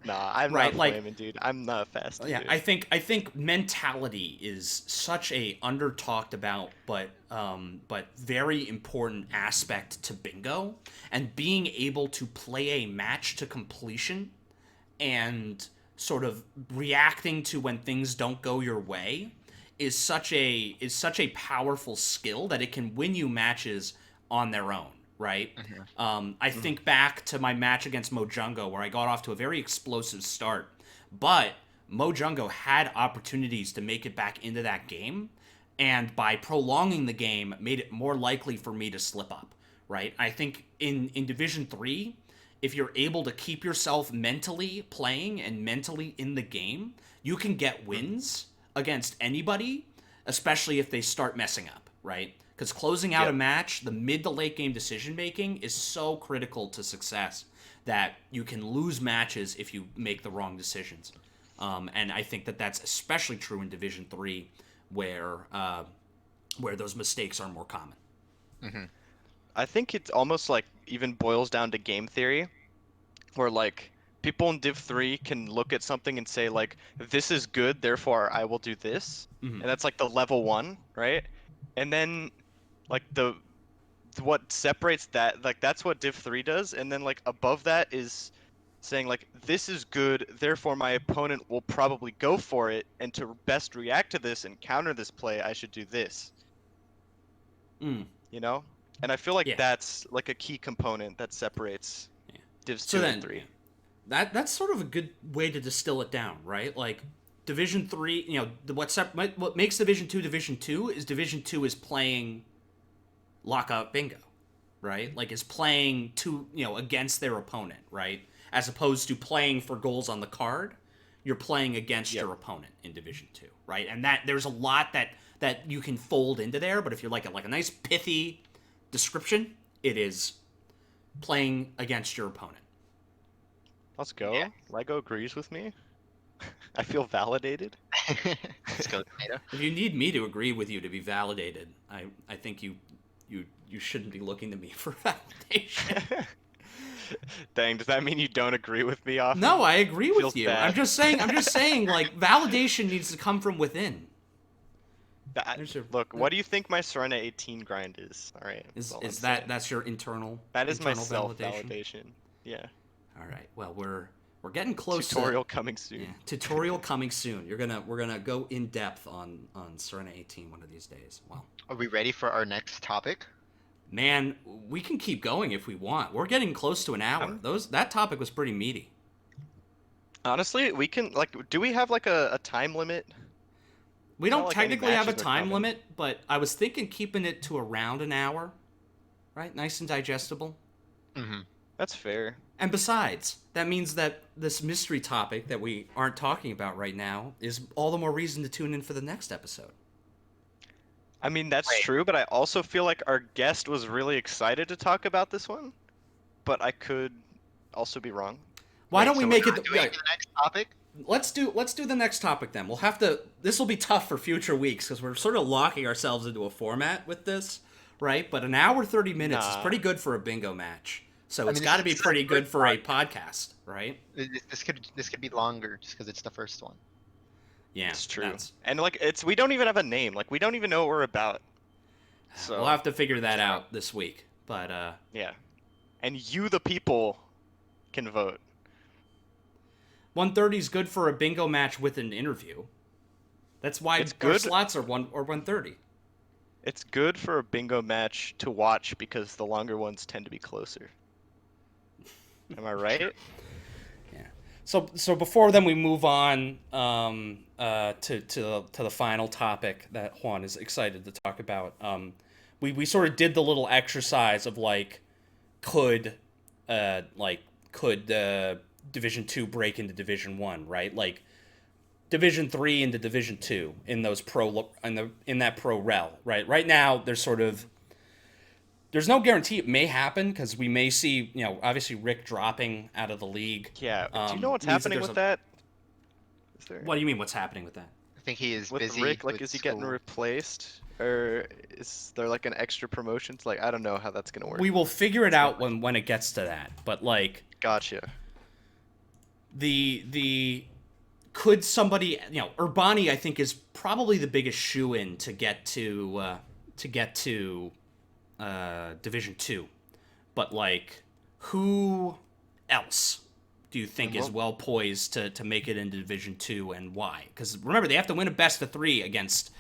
Nah, I'm right. not Like, flaming, dude. I'm not fast. yeah, Dude. I think mentality is such a under talked about but very important aspect to bingo, and being able to play a match to completion and sort of reacting to when things don't go your way is such a powerful skill that it can win you matches on their own, right? I think back to my match against Mojungo where I got off to a very explosive start, but Mojungo had opportunities to make it back into that game, and by prolonging the game, made it more likely for me to slip up, right? I think in Division 3, if you're able to keep yourself mentally playing and mentally in the game, you can get wins against anybody, especially if they start messing up, right? Because closing out a match, the mid to late game decision making is so critical to success that you can lose matches if you make the wrong decisions. And I think that that's especially true in Division 3, where those mistakes are more common. I think it's almost like even boils down to game theory, where like people in Div 3 can look at something and say like, this is good, therefore I will do this. Mhm. And that's like the level 1, right? And then like what separates that, like that's what Div 3 does, and then like above that is saying like, this is good, therefore my opponent will probably go for it, and to best react to this and counter this play, I should do this. Mm. You know? And I feel like Yeah. that's like a key component that separates Divs So 2 then, and 3. that's sort of a good way to distill it down, right? Like Division 3, what makes Division 2 Division 2 is Division 2 is playing lockout bingo, right? Like is playing against their opponent, right? As opposed to playing for goals on the card, you're playing against your opponent in Division 2, right? And that there's a lot that you can fold into there, but if you're like a nice pithy description, it is playing against your opponent. Let's go. Yeah. Lego agrees with me. I feel validated. Let's go, Tomato. If you need me to agree with you to be validated, I think you shouldn't be looking to me for validation. Dang, does that mean you don't agree with me often? No, I agree with Feels you. bad. I'm just saying like validation needs to come from within. Look, what do you think my Serena 18 grind is? All right. Is that's your internal That is my internal self-validation. Yeah. All right. Well, we're getting close. Tutorial coming soon. Yeah, tutorial coming soon. We're gonna go in depth on Serena 18 one of these days. Well, Are we ready for our next topic? man, we can keep going if we want. We're getting close to an hour. That topic was pretty meaty. Honestly, we can like. Do we have like a time limit? We Not don't like any technically have a matches are time coming. limit, but I was thinking keeping it to around an hour, right? Nice and digestible. Mm-hmm. That's fair. And besides, that means that this mystery topic that we aren't talking about right now is all the more reason to tune in for the next episode. I mean, that's Right. true, but I also feel like our guest was really excited to talk about this one, but I could also be wrong. Why Wait, don't we so make we're it? not doing the next topic? Let's do the next topic then. We'll have to. This will be tough for future weeks because we're sort of locking ourselves into a format with this, right? But an hour 30 minutes is Nah. pretty good for a bingo match. So I it's mean, got to this be is pretty the good first for a one. podcast, right? This could be longer just because it's the first one. Yeah, It's true. that's- And like we don't even have a name. Like we don't even know what we're about. So We'll have to figure that out this week. But Yeah. And you, the people, can vote. 130 is good for a bingo match with an interview. That's why It's our good. slots are 130. It's good for a bingo match to watch because the longer ones tend to be closer. Am I right? Yeah. So before then we move on to the final topic that Juan is excited to talk about. We sort of did the little exercise of could could Division 2 break into Division 1, right? Like Division 3 into Division 2 in those in that pro rel, right? Right now there's no guarantee it may happen because we may see, obviously Rick dropping out of the league. Yeah. Do you know what's Means that happening there's with a. that? Is there What do you mean? What's happening with that? I think he is with busy Rick? Like, with is he getting school. replaced, or is there like an extra promotion? Like, I don't know how that's gonna work. We will figure it out when it gets to that. But Gotcha. the could somebody, Urbani I think is probably the biggest shoe in to get to Division 2. But who else do you think is well poised to make it into Division 2, and why? Because remember, they have to win a best of 3 against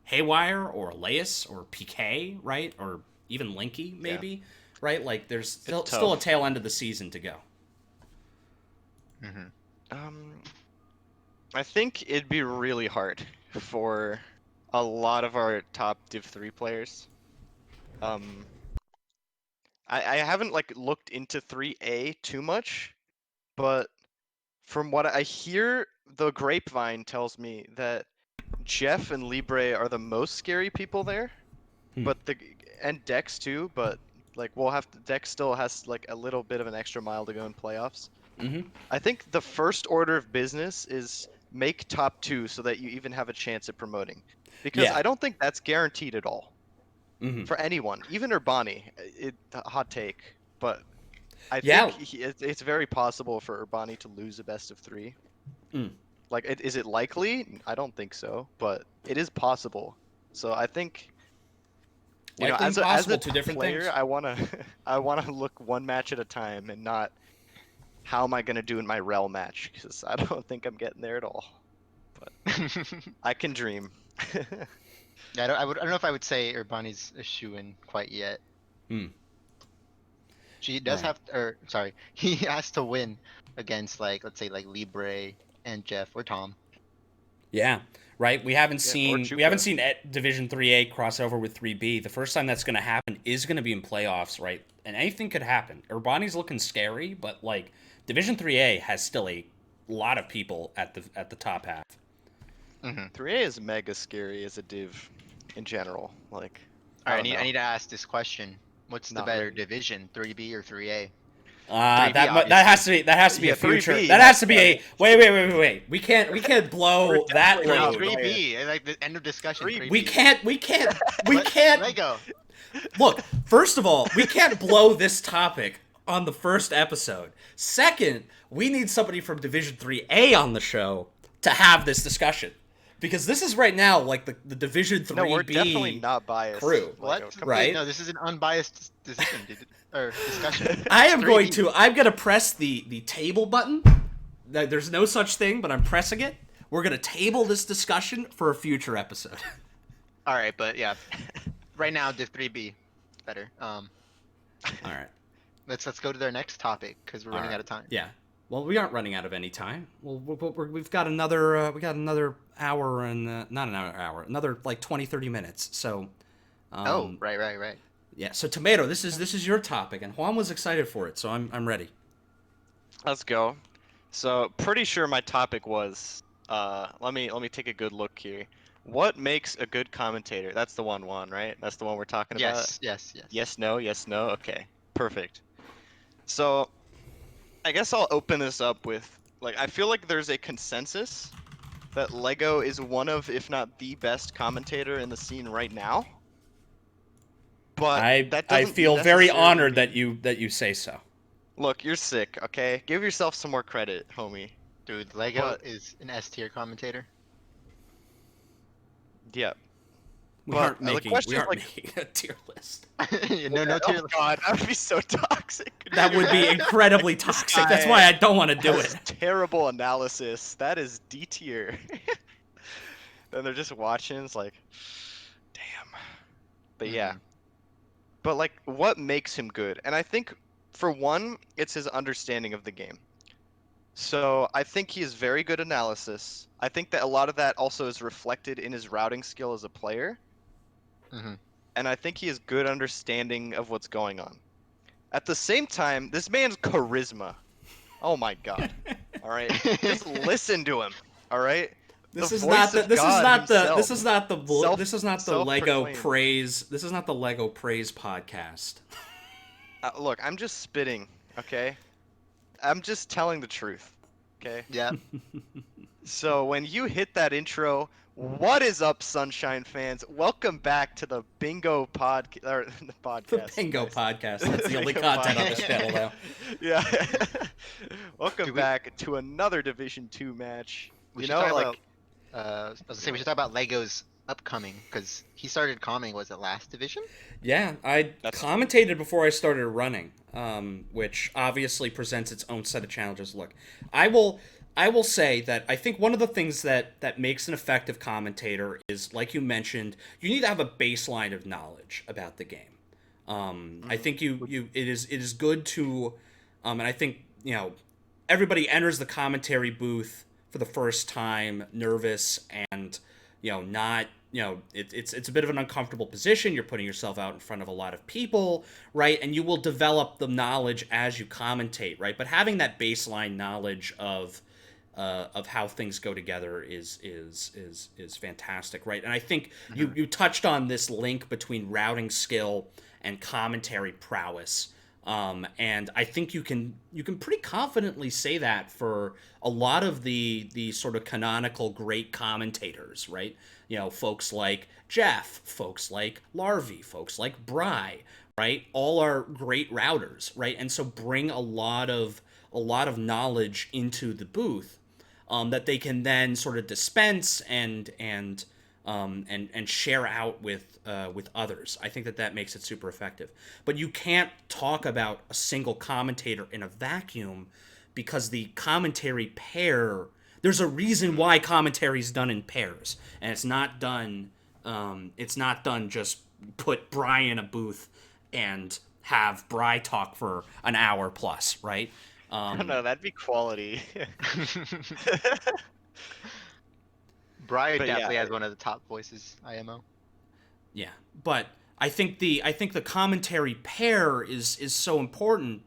Haywire or Elias or PK, right? Or even Linky, maybe, right? There's still a tail end of the season to go. I think it'd be really hard for a lot of our top Div 3 players. I haven't looked into 3A too much, but from what I hear, the grapevine tells me that Jeff and Libre are the most scary people there, but and Dex too, but Dex still has a little bit of an extra mile to go in playoffs. I think the first order of business is make top 2 so that you even have a chance at promoting, because I don't think that's guaranteed at all for anyone, even Urbani. Hot take, but I think it's very possible for Urbani to lose a best of 3. Is it likely? I don't think so, but it is possible. So I think, Likely as impossible, a two different player, things. I wanna look one match at a time and not how am I gonna do in my rel match, because I don't think I'm getting there at all. But I can dream. Yeah, I don't know if I would say Urbani's a shoe-in quite yet. She does Right. he has to win against let's say Libre and Jeff or Tom. Yeah, right. We haven't seen Chuka. Division 3A crossover with 3B. The first time that's going to happen is going to be in playoffs, right? And anything could happen. Urbani's looking scary, but Division 3A has still a lot of people at the top half. 3A is mega scary as a div in general. Alright, I need to ask this question. What's the Not better really. division, 3B or 3A? That has to be a future. 3B, That has to be a wait. We can't blow that definitely load. 3B, the end of discussion. 3B. We can't. Lego. Look, first of all, we can't blow this topic on the first episode. Second, we need somebody from Division 3A on the show to have this discussion. Because this is right now the Division 3B No, we're definitely not biased. crew. What? Right? No, this is an unbiased decision or discussion. I'm going to press the table button. There's no such thing, but I'm pressing it. We're going to table this discussion for a future episode. All right, but yeah. Right now, Div 3B better. All right. Let's go to their next topic because we're running out of time. Yeah. Well, we aren't running out of any time. Well, we've got another hour and not another hour, another 20, 30 minutes. So. Right. Yeah. So Tomato, this is your topic, and Juan was excited for it, so I'm ready. Let's go. So pretty sure my topic was let me take a good look here. What makes a good commentator? That's the one, right? That's the one we're talking about? Yes. Yes, no, okay. Perfect. So I guess I'll open this up with I feel like there's a consensus that Lego is one of, if not the best commentator in the scene right now. But I feel very honored that you say so. Look, you're sick, okay? Give yourself some more credit, homie. Dude, Lego is an S tier commentator. Yeah. We But, aren't the making question is, like- making a tier list. No tier. Oh god, that would be so toxic. Could That you would be imagine? incredibly This toxic. That's guy why I don't want to do has it. terrible analysis. That is D tier. Then they're just watching. It's like, damn. But yeah. Mhm. But like, what makes him good? And I think, for one, it's his understanding of the game. So I think he is very good analysis. I think that a lot of that also is reflected in his routing skill as a player. Mhm. And I think he has good understanding of what's going on. At the same time, this man's charisma. Oh my god. All right. Just listen to him. All right. This The is voice not the of this is God not the himself. this is not the this is not the Lego Self-proclaimed. praise. This is not the Lego praise podcast. Look, I'm just spitting, okay? I'm just telling the truth, okay? Yeah. So when you hit that intro, what is up, Sunshine fans? Welcome back to the Bingo or the podcast. The Bingo nice. podcast. That's the only Bingo content on podcast. this channel now. Yeah. Welcome Do we- back to another Division 2 match. We You should know, talk like about. I was gonna say we should talk about Lego's upcoming because he started calming. Was it last division? Yeah, I That's- commentated before I started running, which obviously presents its own set of challenges. Look, I will say that I think one of the things that makes an effective commentator is, like you mentioned, you need to have a baseline of knowledge about the game. I think it is good to, and I think everybody enters the commentary booth for the first time nervous and not it's a bit of an uncomfortable position. You're putting yourself out in front of a lot of people, right? And you will develop the knowledge as you commentate, right? But having that baseline knowledge of how things go together is fantastic, right? And I think you touched on this link between routing skill and commentary prowess. And I think you can pretty confidently say that for a lot of the sort of canonical great commentators, right? Folks like Jeff, folks like Larvey, folks like Bry, right? All are great routers, right? And so bring a lot of knowledge into the booth that they can then sort of dispense and share out with others. I think that makes it super effective. But you can't talk about a single commentator in a vacuum because the commentary pair. There's a reason why commentary is done in pairs, and it's not done. It's not done just put Bry in a booth and have Bry talk for an hour plus, right? no, that'd be quality. Briar But definitely yeah. has one of the top voices IMO. Yeah, but I think the commentary pair is so important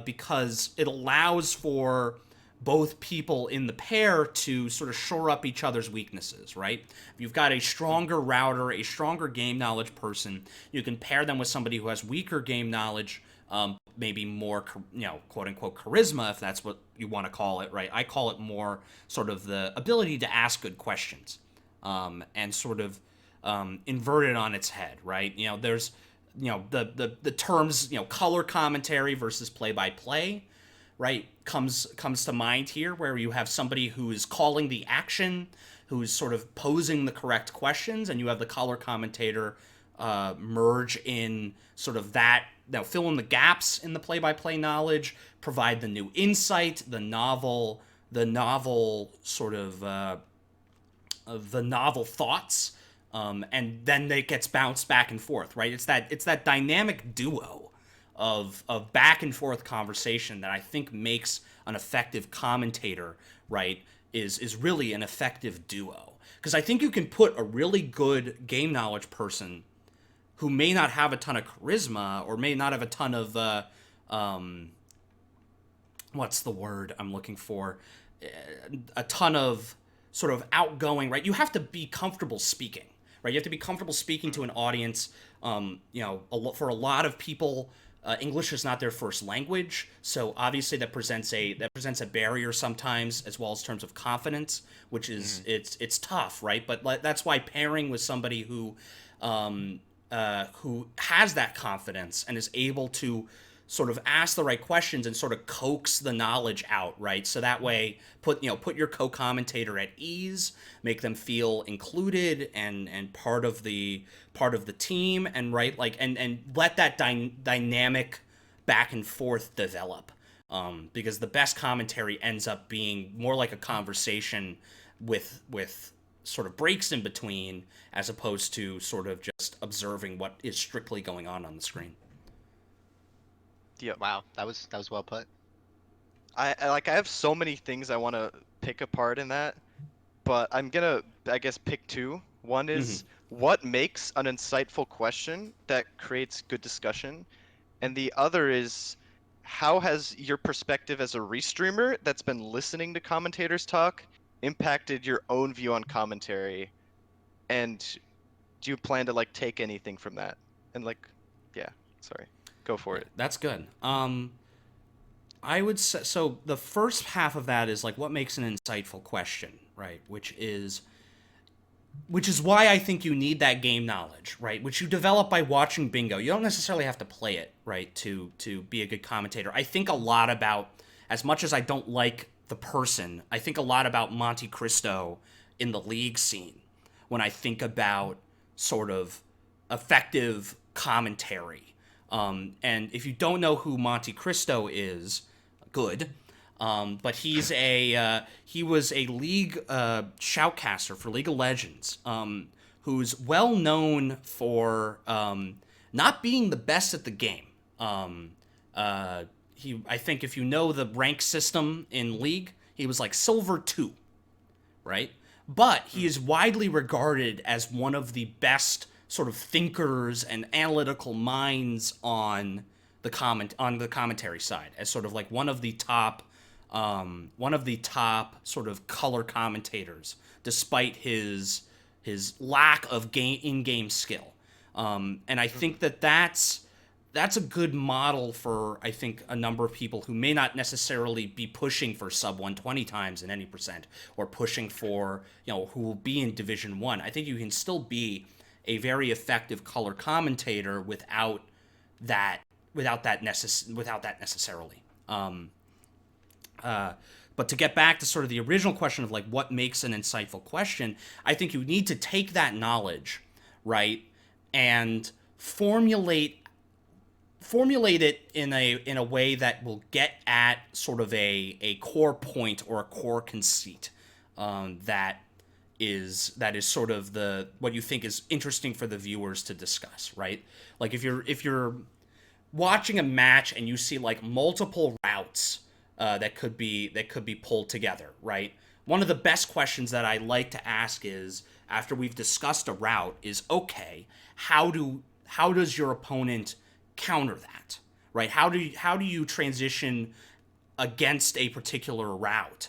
because it allows for both people in the pair to sort of shore up each other's weaknesses, right? If you've got a stronger router, a stronger game knowledge person, you can pair them with somebody who has weaker game knowledge, maybe more, quote unquote charisma, if that's what you want to call it, right? I call it more sort of the ability to ask good questions, and sort of invert it on its head, right? There's, the terms, color commentary versus play-by-play, right? Comes to mind here, where you have somebody who is calling the action, who's sort of posing the correct questions, and you have the color commentator merge in sort of that, fill in the gaps in the play-by-play knowledge, provide the new insight, the novel sort of the novel thoughts, and then it gets bounced back and forth, right? It's that dynamic duo of back and forth conversation that I think makes an effective commentator, right? Is really an effective duo, because I think you can put a really good game knowledge person who may not have a ton of charisma or may not have a ton of what's the word I'm looking for? A ton of sort of outgoing, right? You have to be comfortable speaking, right? You have to be comfortable speaking to an audience. For a lot of people, English is not their first language, so obviously that presents a barrier sometimes, as well as terms of confidence, which is it's tough, right? But that's why pairing with somebody who has that confidence and is able to sort of ask the right questions and sort of coax the knowledge out, right? So that way, put your co-commentator at ease, make them feel included and part of the team, and right, like, and let that dynamic back and forth develop. Because the best commentary ends up being more like a conversation with sort of breaks in between, as opposed to sort of just observing what is strictly going on the screen. Yep. Wow, that was well put. I have so many things I want to pick apart in that, but I'm gonna, I guess, pick two. One is what makes an insightful question that creates good discussion, and the other is how has your perspective as a restreamer that's been listening to commentators talk impacted your own view on commentary, and do you plan to like take anything from that? And like, yeah, sorry, go for it. That's good. I would say, so the first half of that is like what makes an insightful question, right? Which is why I think you need that game knowledge, right? Which you develop by watching bingo. You don't necessarily have to play it, right, to be a good commentator. I think a lot about, as much as I don't like the person, I think a lot about Monte Cristo in the league scene when I think about sort of effective commentary. And if you don't know who Monte Cristo is, good. But he was a league shoutcaster for League of Legends, who's well known for not being the best at the game. I think if you know the rank system in League, he was like Silver 2, right? But he is widely regarded as one of the best sort of thinkers and analytical minds on the commentary side, as sort of like one of the top sort of color commentators, despite his lack of in-game skill. And I think that's a good model for, I think, a number of people who may not necessarily be pushing for sub 120 times in any percent, or pushing for, who will be in Division 1. I think you can still be a very effective color commentator without that necessarily. But to get back to sort of the original question of like what makes an insightful question, I think you need to take that knowledge, right, and formulate it in a way that will get at sort of a core point or a core conceit, that is sort of what you think is interesting for the viewers to discuss, right? Like if you're watching a match and you see like multiple routes that could be pulled together, right? One of the best questions that I like to ask is, after we've discussed a route, is, okay, how does your opponent counter that, right? How do you transition against a particular route?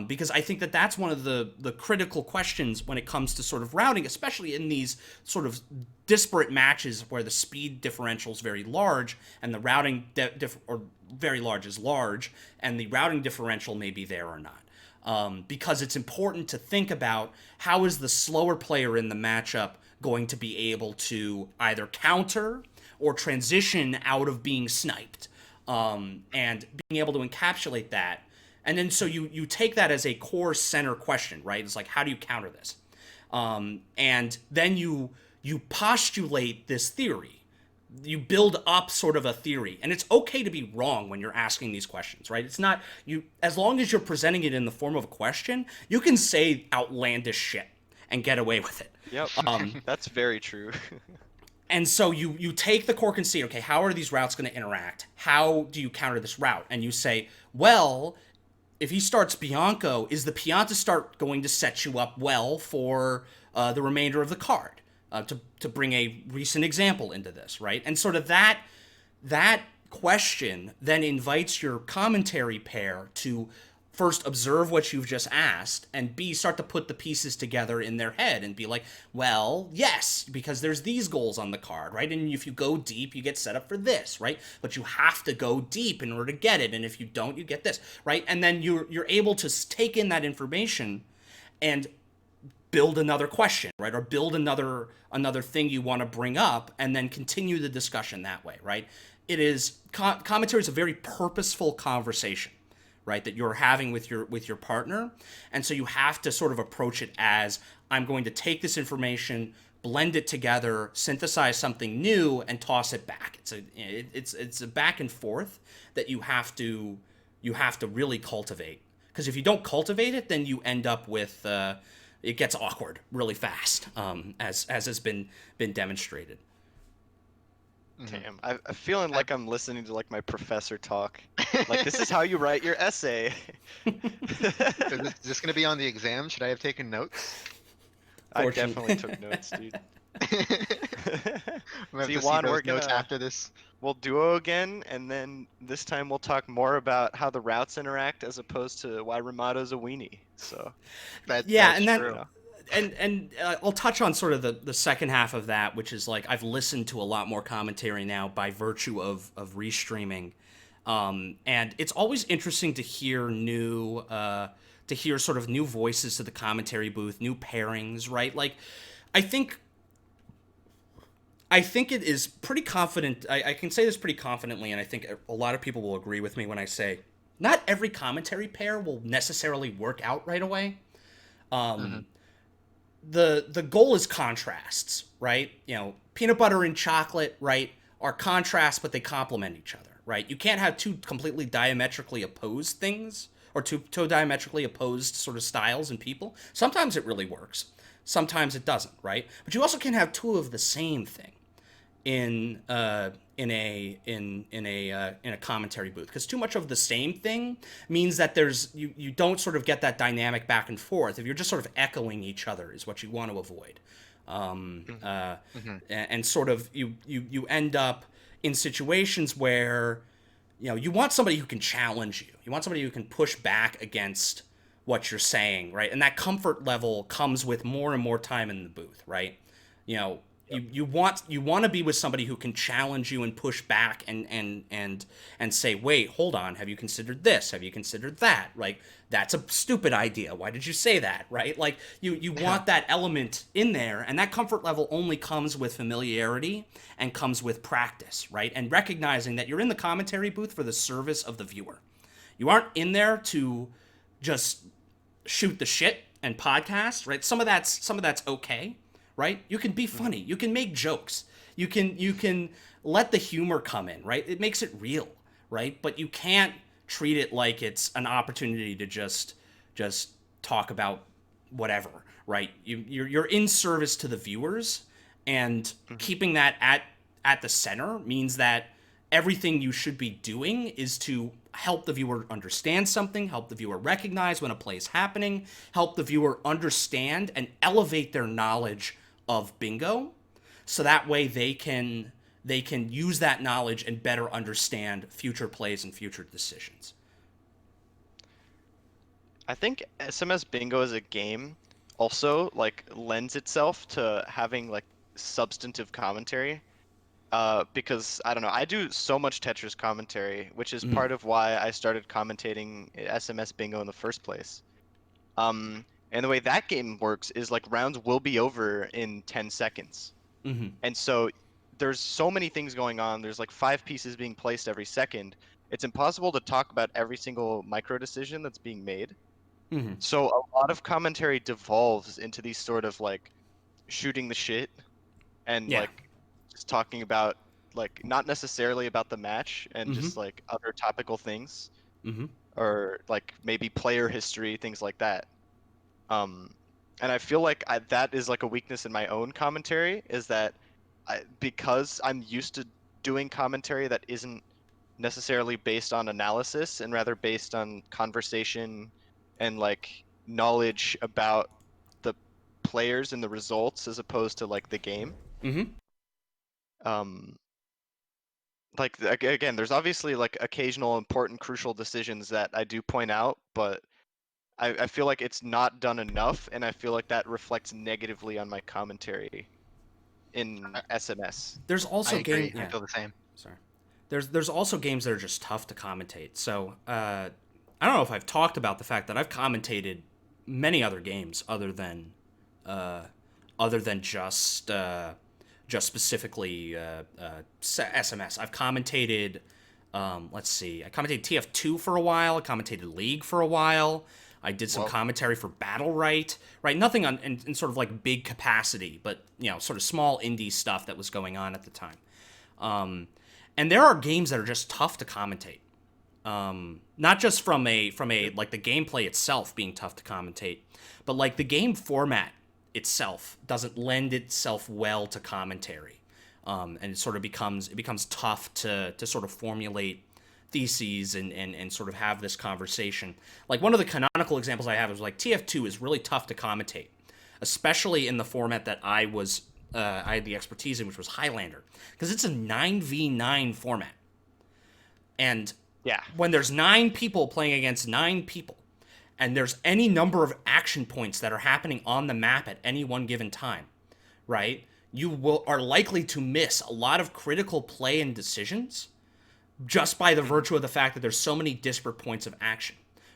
Because I think that's one of the critical questions when it comes to sort of routing, especially in these sort of disparate matches where the speed differential is very large and the routing or very large is large, and the routing differential may be there or not. Because it's important to think about how is the slower player in the matchup going to be able to either counter or transition out of being sniped, and being able to encapsulate that. And then so you take that as a core center question, right? It's like, how do you counter this? And then you postulate this theory. You build up sort of a theory. And it's okay to be wrong when you're asking these questions, right? It's not, as long as you're presenting it in the form of a question, you can say outlandish shit and get away with it. Yep. That's very true. And so you take the core conceit, okay, how are these routes going to interact? How do you counter this route? And you say, well, if he starts Bianco, is the Pianta start going to set you up well for the remainder of the card? To bring a recent example into this, right? And sort of that question then invites your commentary pair to first observe what you've just asked, and B, start to put the pieces together in their head and be like, well, yes, because there's these goals on the card, right? And if you go deep, you get set up for this, right? But you have to go deep in order to get it, and if you don't, you get this, right? And then you're able to take in that information and build another question, right? Or build another thing you want to bring up and then continue the discussion that way, right? It is commentary is a very purposeful conversation, right, that you're having with your partner. And so you have to sort of approach it as, I'm going to take this information, blend it together, synthesize something new, and toss it back. It's a back and forth that you have to really cultivate. Because if you don't cultivate it, then you end up with it gets awkward really fast, as has been demonstrated. Damn, I'm feeling like I'm listening to like my professor talk. Like, this is how you write your essay. Is this going to be on the exam? Should I have taken notes? I definitely took notes, dude. I'm gonna have See, to see Juan, those we're notes gonna after this. we'll duo again, and then this time we'll talk more about how the routes interact as opposed to why Ramato's a weenie. So That's and true. and I'll touch on sort of the second half of that, which is like I've listened to a lot more commentary now by virtue of restreaming, and it's always interesting to hear sort of new voices to the commentary booth, new pairings, right? Like, I think it is pretty confident. I can say this pretty confidently, and I think a lot of people will agree with me when I say not every commentary pair will necessarily work out right away. The goal is contrasts, right? You know, peanut butter and chocolate, right, are contrasts, but they complement each other, right? You can't have two completely diametrically opposed things or two diametrically opposed sort of styles and people. Sometimes it really works. Sometimes it doesn't, right? But you also can't have two of the same thing in a commentary booth, because too much of the same thing means that you don't sort of get that dynamic back and forth. If you're just sort of echoing each other is what you want to avoid, and sort of you end up in situations where you want somebody who can challenge you. You want somebody who can push back against what you're saying, right? And that comfort level comes with more and more time in the booth, right? You want to be with somebody who can challenge you and push back and say, wait, hold on, have you considered this? Have you considered that? Like, that's a stupid idea. Why did you say that? Right? Like, you want that element in there, and that comfort level only comes with familiarity and comes with practice, right? And recognizing that you're in the commentary booth for the service of the viewer. You aren't in there to just shoot the shit and podcast, right? Some of that's okay. Right? You can be funny. You can make jokes. You can let the humor come in, right? It makes it real, right? But you can't treat it like it's an opportunity to just talk about whatever, right? You're in service to the viewers, and keeping that at the center means that everything you should be doing is to help the viewer understand something, help the viewer recognize when a play is happening, help the viewer understand and elevate their knowledge of bingo, so that way they can use that knowledge and better understand future plays and future decisions. I think SMS Bingo as a game also like lends itself to having like substantive commentary. Because I don't know, I do so much Tetris commentary, which is part of why I started commentating SMS Bingo in the first place. And the way that game works is like rounds will be over in 10 seconds. And so there's so many things going on. There's like 5 pieces being placed every second. It's impossible to talk about every single micro decision that's being made. So a lot of commentary devolves into these sort of like shooting the shit and like just talking about like not necessarily about the match and just like other topical things, or like maybe player history, things like that. And I feel like that is like a weakness in my own commentary, is that because I'm used to doing commentary that isn't necessarily based on analysis and rather based on conversation and like knowledge about the players and the results as opposed to like the game. Like again, there's obviously like occasional important crucial decisions that I do point out, but I feel like it's not done enough, and I feel like that reflects negatively on my commentary in SMS. There's also I agree. I feel the same. Sorry. There's also games that are just tough to commentate. So I don't know if I've talked about the fact that I've commentated many other games other than other than just specifically SMS. I've commentated. Let's see. I commentated TF2 for a while. I commentated League for a while. I did some Well, commentary for Battle Right. Nothing in sort of like big capacity, but sort of small indie stuff that was going on at the time. And there are games that are just tough to commentate. Not just from a like the gameplay itself being tough to commentate, but like the game format itself doesn't lend itself well to commentary, and it sort of becomes tough to sort of formulate theses and sort of have this conversation. Like one of the canonical examples I have is like TF2 is really tough to commentate, especially in the format that I had the expertise in, which was Highlander, because it's a 9v9 format. And Yeah. when there's 9 people playing against 9 people, and there's any number of action points that are happening on the map at any one given time, right? You are likely to miss a lot of critical play and decisions just by the virtue of the fact that there's so many disparate points of action,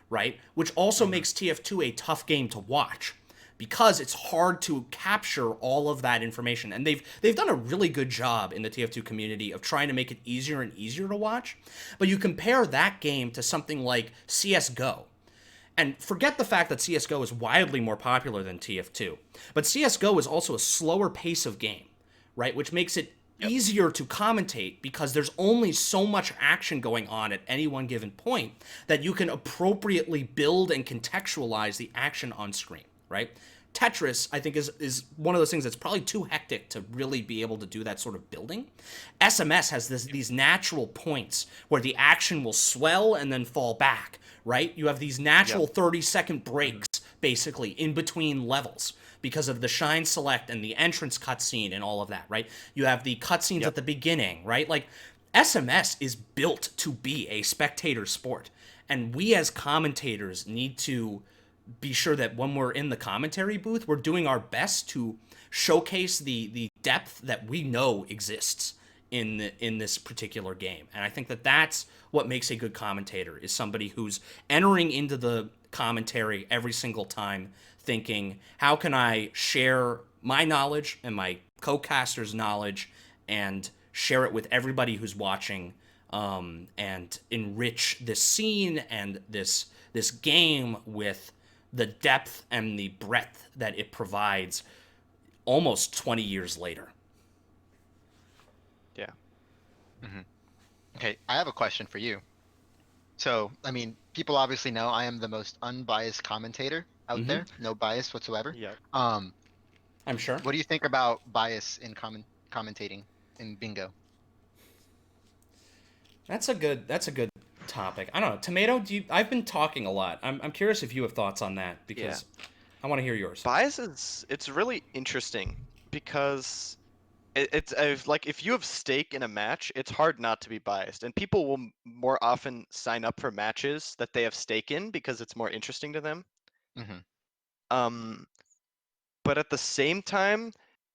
right? Which also makes TF2 a tough game to watch, because it's hard to capture all of that information. And they've done a really good job in the TF2 community of trying to make it easier and easier to watch. But you compare that game to something like CS:GO, and forget the fact that CS:GO is wildly more popular than TF2. But CS:GO is also a slower pace of game, right? Which makes it easier to commentate because there's only so much action going on at any one given point that you can appropriately build and contextualize the action on screen, right? Tetris, I think, is one of those things that's probably too hectic to really be able to do that sort of building. SMS has these natural points where the action will swell and then fall back, right? You have these natural 30-second breaks, basically, in between levels because of the shine select and the entrance cutscene and all of that, right? You have the cutscenes at the beginning, right? Like, SMS is built to be a spectator sport. And we as commentators need to be sure that when we're in the commentary booth, we're doing our best to showcase the depth that we know exists in this particular game. And I think that that's what makes a good commentator, is somebody who's entering into the commentary every single time thinking, how can I share my knowledge and my co-caster's knowledge and share it with everybody who's watching, and enrich this scene and this game with the depth and the breadth that it provides almost 20 years later. Yeah. Okay, I have a question for you. So, I mean, people obviously know I am the most unbiased commentator out there, no bias whatsoever. Yeah. Um, I'm sure. what do you think about bias in commentating in bingo? That's a good topic. I don't know. Tomato, I've been talking a lot. I'm curious if you have thoughts on that, because I want to hear yours. Bias it's really interesting because like if you have stake in a match, it's hard not to be biased, and people will more often sign up for matches that they have stake in because it's more interesting to them. Mm-hmm. But at the same time,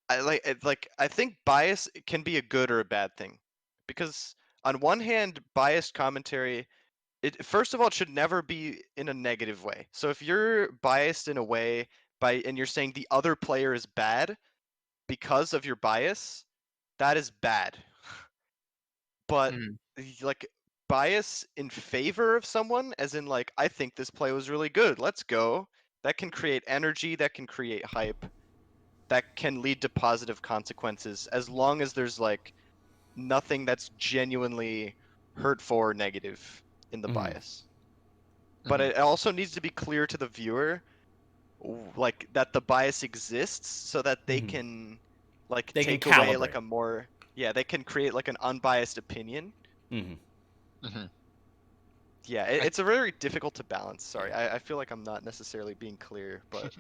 I think bias can be a good or a bad thing, because on one hand, biased commentary, first of all, it should never be in a negative way. So if you're biased in a way and you're saying the other player is bad because of your bias, that is bad. But like bias in favor of someone, as in like, I think this play was really good, let's go, that can create energy, that can create hype, that can lead to positive consequences, as long as there's like nothing that's genuinely hurtful or negative in the bias. But it also needs to be clear to the viewer, like, that the bias exists, so that they can like They take can away calibrate. like a more they can create like an unbiased opinion. Yeah, it's a very difficult to balance. Sorry, I feel like I'm not necessarily being clear, but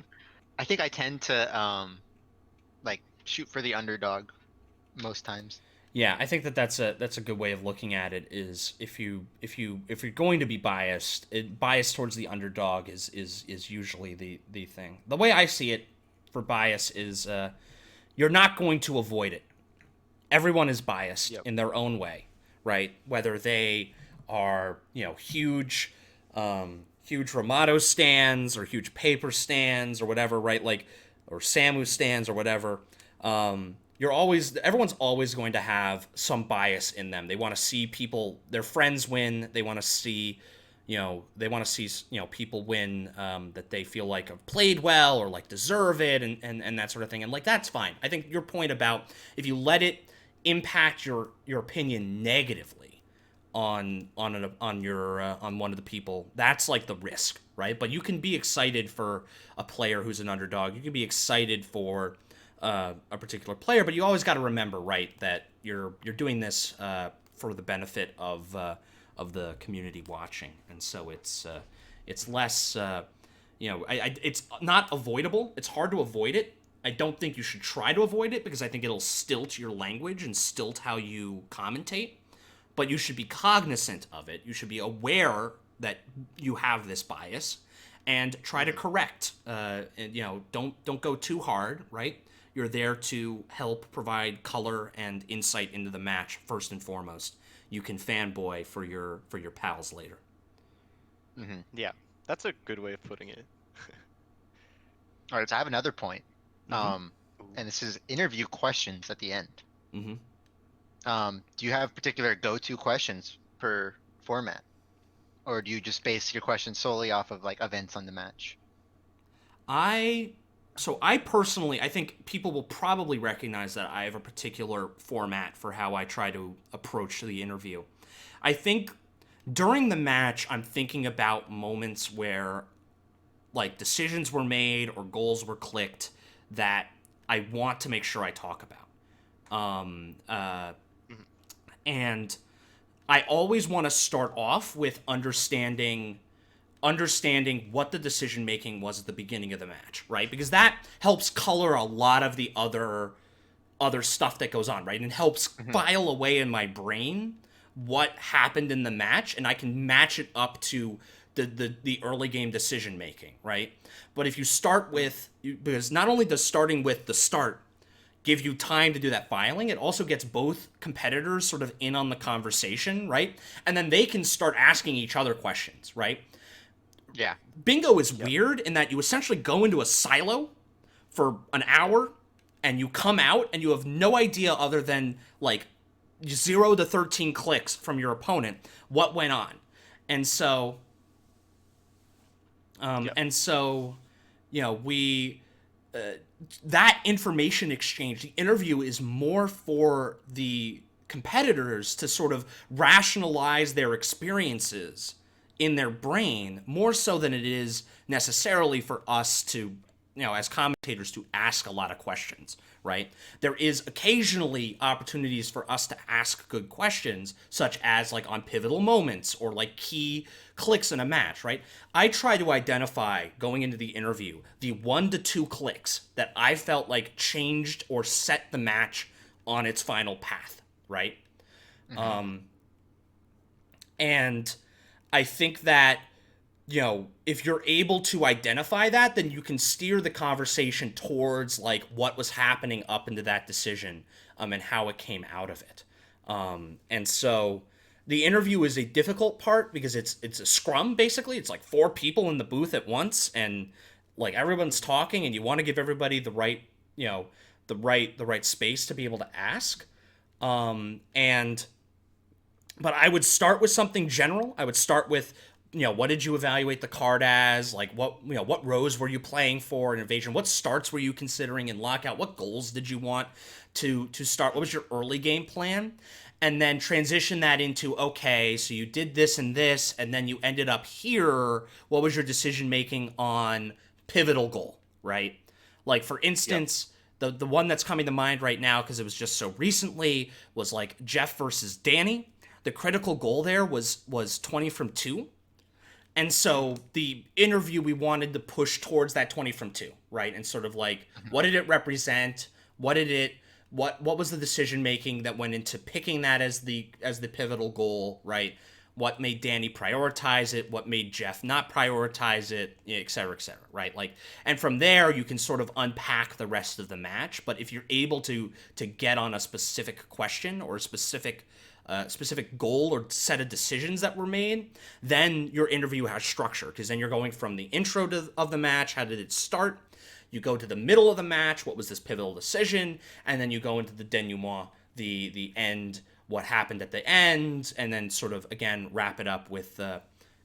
I think I tend to like shoot for the underdog most times. Yeah, I think that's a good way of looking at it. Is if you're going to be biased, bias towards the underdog is usually the thing. The way I see it for bias is, you're not going to avoid it. Everyone is biased in their own way, right? Whether they are huge Ramato stands or huge paper stands or whatever, right? Like, or Samu stands or whatever, everyone's always going to have some bias in them. They want to see their friends win. They want to see, people win that they feel like have played well or like deserve it and that sort of thing. And like that's fine. I think your point about if you let it impact your opinion negatively on one of the people, that's like the risk, right? But you can be excited for a player who's an underdog. You can be excited for a particular player, but you always got to remember, right, that you're doing this for the benefit of the community watching, and so it's less, it's not avoidable. It's hard to avoid it. I don't think you should try to avoid it because I think it'll stilt your language and stilt how you commentate. But you should be cognizant of it. You should be aware that you have this bias and try to correct. Don't go too hard, right? You're there to help provide color and insight into the match first and foremost. You can fanboy for your pals later. Mm-hmm. Yeah, that's a good way of putting it. All right, so I have another point. Mhm. And this is interview questions at the end. Mm-hmm. Do you have particular go-to questions per format? Or do you just base your questions solely off of like events on the match? I personally, I think people will probably recognize that I have a particular format for how I try to approach the interview. I think during the match, I'm thinking about moments where like decisions were made or goals were clicked that I want to make sure I talk about. And I always want to start off with understanding what the decision making was at the beginning of the match, right? Because that helps color a lot of the other stuff that goes on, right? And helps file away in my brain what happened in the match, and I can match it up to the early game decision making, right? But if you start with, because not only does starting with the start give you time to do that filing, it also gets both competitors sort of in on the conversation, right? And then they can start asking each other questions, right? Yeah. Bingo is weird in that you essentially go into a silo for an hour and you come out and you have no idea other than like 0 to 13 clicks from your opponent what went on. And so we that information exchange, the interview is more for the competitors to sort of rationalize their experiences in their brain more so than it is necessarily for us to, as commentators, to ask a lot of questions, right? There is occasionally opportunities for us to ask good questions, such as like on pivotal moments or like key clicks in a match, right? I try to identify going into the interview the 1 to 2 clicks that I felt like changed or set the match on its final path, right? And I think that, if you're able to identify that, then you can steer the conversation towards like what was happening up into that decision and how it came out of it. And so the interview is a difficult part because it's a scrum, basically. It's like 4 people in the booth at once and like everyone's talking and you want to give everybody the right, the right space to be able to ask. But I would start with something general. I would start with, what did you evaluate the card as? Like, what rows were you playing for in Invasion? What starts were you considering in Lockout? What goals did you want to start? What was your early game plan? And then transition that into, okay, so you did this, and then you ended up here. What was your decision making on pivotal goal, right? Like, for instance, the one that's coming to mind right now, because it was just so recently, was like Jeff versus Danny. The critical goal there was 20 from 2. And so the interview, we wanted to push towards that 20 from 2, right? And sort of like, what did it represent? What was the decision making that went into picking that as the pivotal goal, right? What made Danny prioritize it? What made Jeff not prioritize it? Et cetera, right? Like, and from there you can sort of unpack the rest of the match. But if you're able to get on a specific question or a specific goal or set of decisions that were made, then your interview has structure, because then you're going from the intro of the match, how did it start? You go to the middle of the match, what was this pivotal decision, and then you go into the denouement, the end, what happened at the end, and then sort of again wrap it up with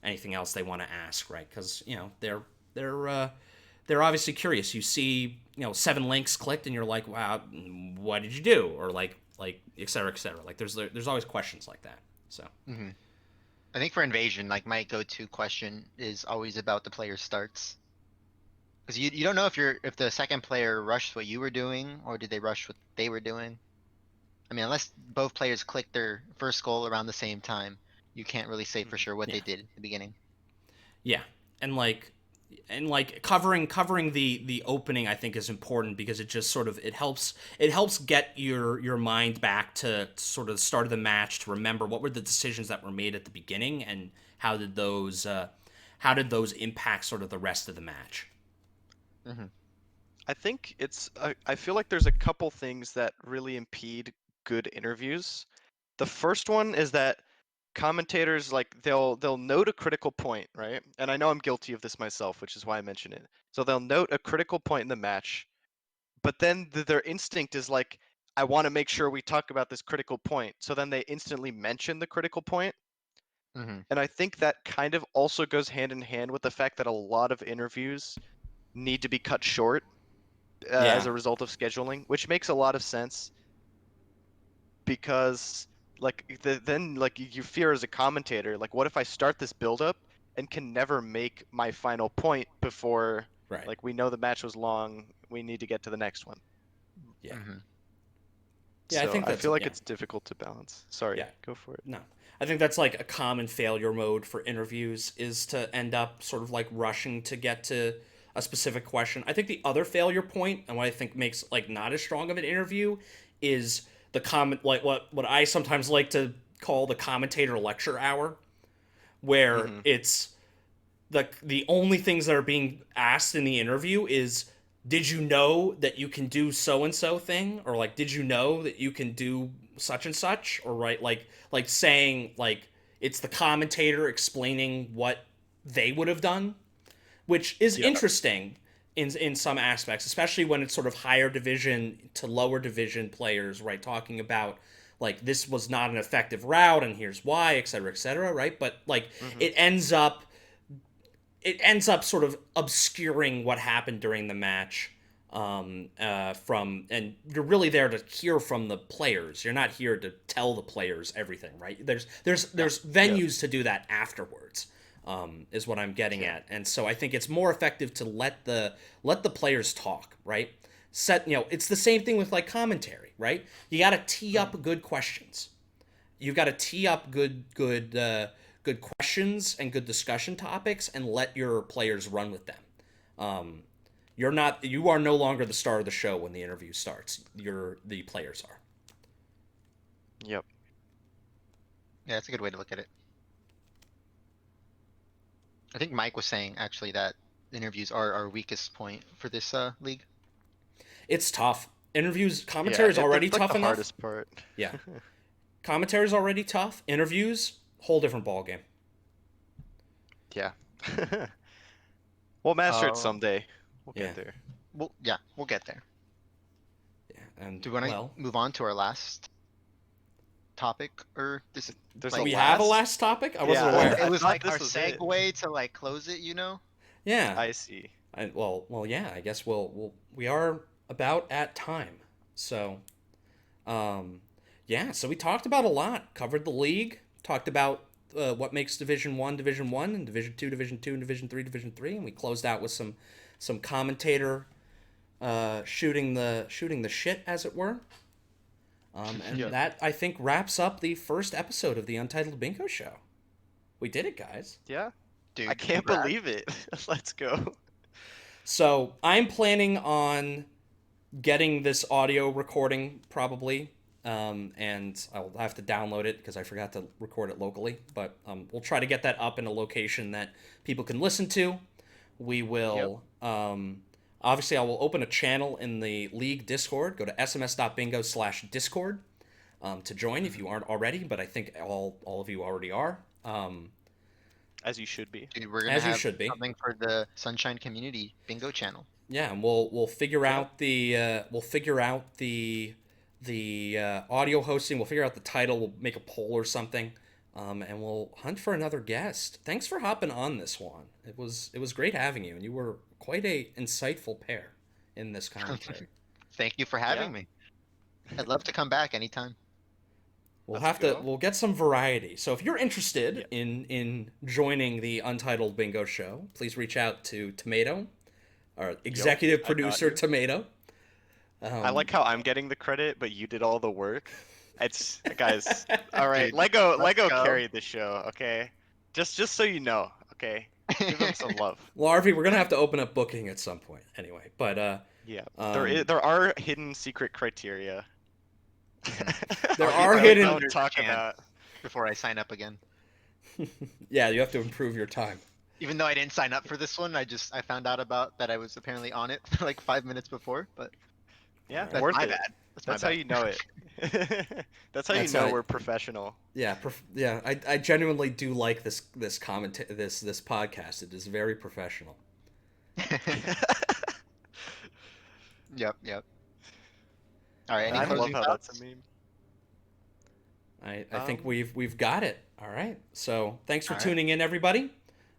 anything else they want to ask, right? Because they're obviously curious. You see 7 links clicked, and you're like, wow, what did you do? Or like et cetera, et cetera. Like there's always questions like that. So. Mm-hmm. I think for Invasion, like my go-to question is always about the player starts. Because you don't know if the second player rushed what you were doing or did they rush what they were doing. I mean, unless both players click their first goal around the same time, you can't really say for sure what they did at the beginning. Yeah, and covering the opening, I think, is important because it just sort of it helps get your mind back to sort of the start of the match, to remember what were the decisions that were made at the beginning and how did those impact sort of the rest of the match. Mm-hmm. I think I feel like there's a couple things that really impede good interviews. The first one is that commentators, like, they'll note a critical point, right? And I know I'm guilty of this myself, which is why I mention it. So they'll note a critical point in the match, but then their instinct is like, I want to make sure we talk about this critical point. So then they instantly mention the critical point. Mm-hmm. And I think that kind of also goes hand in hand with the fact that a lot of interviews need to be cut short as Yeah, a result of scheduling, which makes a lot of sense because then like you fear as a commentator, like, what if I start this build-up and can never make my final point before, right. like, we know the match was long, we need to get to the next one. Yeah, Mm-hmm. yeah. I So think I that's feel like yeah, it's difficult to balance. Sorry, yeah. go for it. No, I think that's like a common failure mode for interviews is to end up sort of like rushing to get to a specific question. I think the other failure point, and what I think makes like not as strong of an interview, is the comment, like what I sometimes like to call the commentator lecture hour, where Mm-hmm. it's the only things that are being asked in the interview is, did you know that you can do so and so thing, or like, did you know that you can do such and such, or right, like saying, like, it's the commentator explaining what they would have done, which is Yeah. interesting in some aspects, especially when it's sort of higher division to lower division players, right, talking about like this was not an effective route and here's why, et cetera, right? But like Mm-hmm. it ends up sort of obscuring what happened during the match, and you're really there to hear from the players. You're not here to tell the players everything, right? There's venues to do that afterwards, is what I'm getting Yeah. at. And so I think it's more effective to let the players talk, right? It's the same thing with like commentary, right? You got to tee up good questions. You've got to tee up good questions and good discussion topics, and let your players run with them. You are no longer the star of the show when the interview starts. The players are. Yep. Yeah, that's a good way to look at it. I think Mike was saying actually that interviews are our weakest point for this league. It's tough. Interviews, Yeah, commentary is already that's like tough the enough. hardest part. Yeah, commentary is already tough. Interviews, whole different ballgame. Yeah. We'll master it Uh, someday. We'll Yeah, get there. we'll get there. yeah, and Do we want to well, move on to our last topic or this There's like a we have a last? last topic. I wasn't Yeah, aware. it I was thought like this our was it. segue to like close it, you know? Yeah. I see. Yeah. I guess we are about at time. So, yeah. So we talked about a lot. Covered the league. Talked about what makes Division One, and Division Two, and Division Three, and we closed out with some commentator shooting the shit, as it were. And Yeah. that, I think, wraps up the first episode of the Untitled Bingo Show. We did it, guys. Yeah. Dude, I can't congrats. believe it. Let's go. So I'm planning on getting this audio recording probably, and I'll have to download it because I forgot to record it locally. But we'll try to get that up in a location that people can listen to. We will. Obviously, I will open a channel in the league Discord. Go to sms.bingo/discord to join if you aren't already, but I think all of you already are. As you should be. Dude, we're gonna As you have should be. something for the Sunshine Community Bingo channel. Yeah, and we'll figure Yep. out the audio hosting. We'll figure out the title. We'll make a poll or something, and we'll hunt for another guest. Thanks for hopping on this one. It was great having you, and you were quite a insightful pair in this commentary. Thank you for having Yeah. me. I'd love to come back anytime. Let's go. We'll get some variety. So if you're interested Yeah. in joining the Untitled Bingo Show, please reach out to Tomato, our executive I got producer you. Tomato. I like how I'm getting the credit, but you did all the work. It's guys. All right, Dude, Lego let's go. carried the show. Okay, just so you know. Okay, give him some love. Larvy, we're gonna have to open up booking at some point anyway. But Yeah, um, there are hidden secret criteria. There I are don't hidden- talk Chance. about. Before I sign up again. yeah, you have to improve your time. Even though I didn't sign up for this one, I found out about that I was apparently on it like 5 minutes before, but Yeah, That's worth my it. bad. That's my how bad. you know it. That's how That's you know how- we're professional. Yeah, I genuinely do like this this podcast. It is very professional. Yep. All right, any I closing love how thoughts? that's a meme. I think Um, we've got it. All right. So thanks for All right. tuning in, everybody.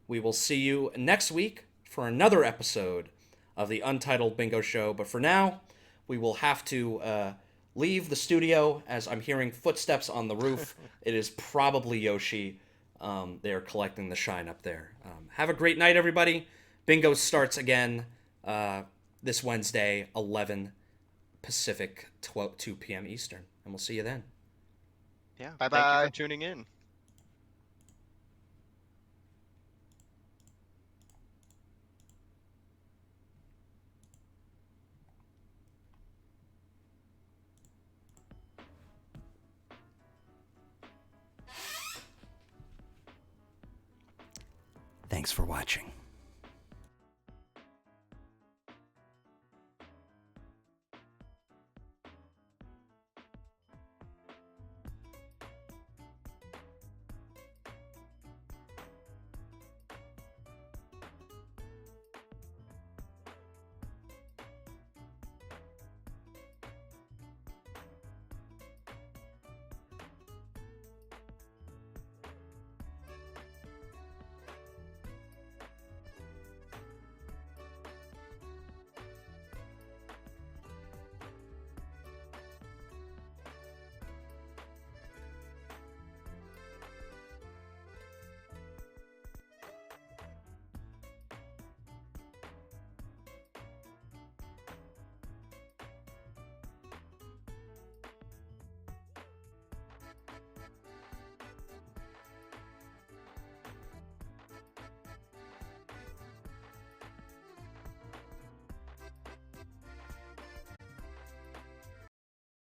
We will see you next week for another episode of the Untitled Bingo Show. But for now, we will have to leave the studio as I'm hearing footsteps on the roof. It is probably Yoshi. They are collecting the shine up there. Have a great night, everybody. Bingo starts again this Wednesday, 11 Pacific, 2 p.m. Eastern. And we'll see you then. Yeah. Bye-bye. Thank you for tuning in. Thanks for watching.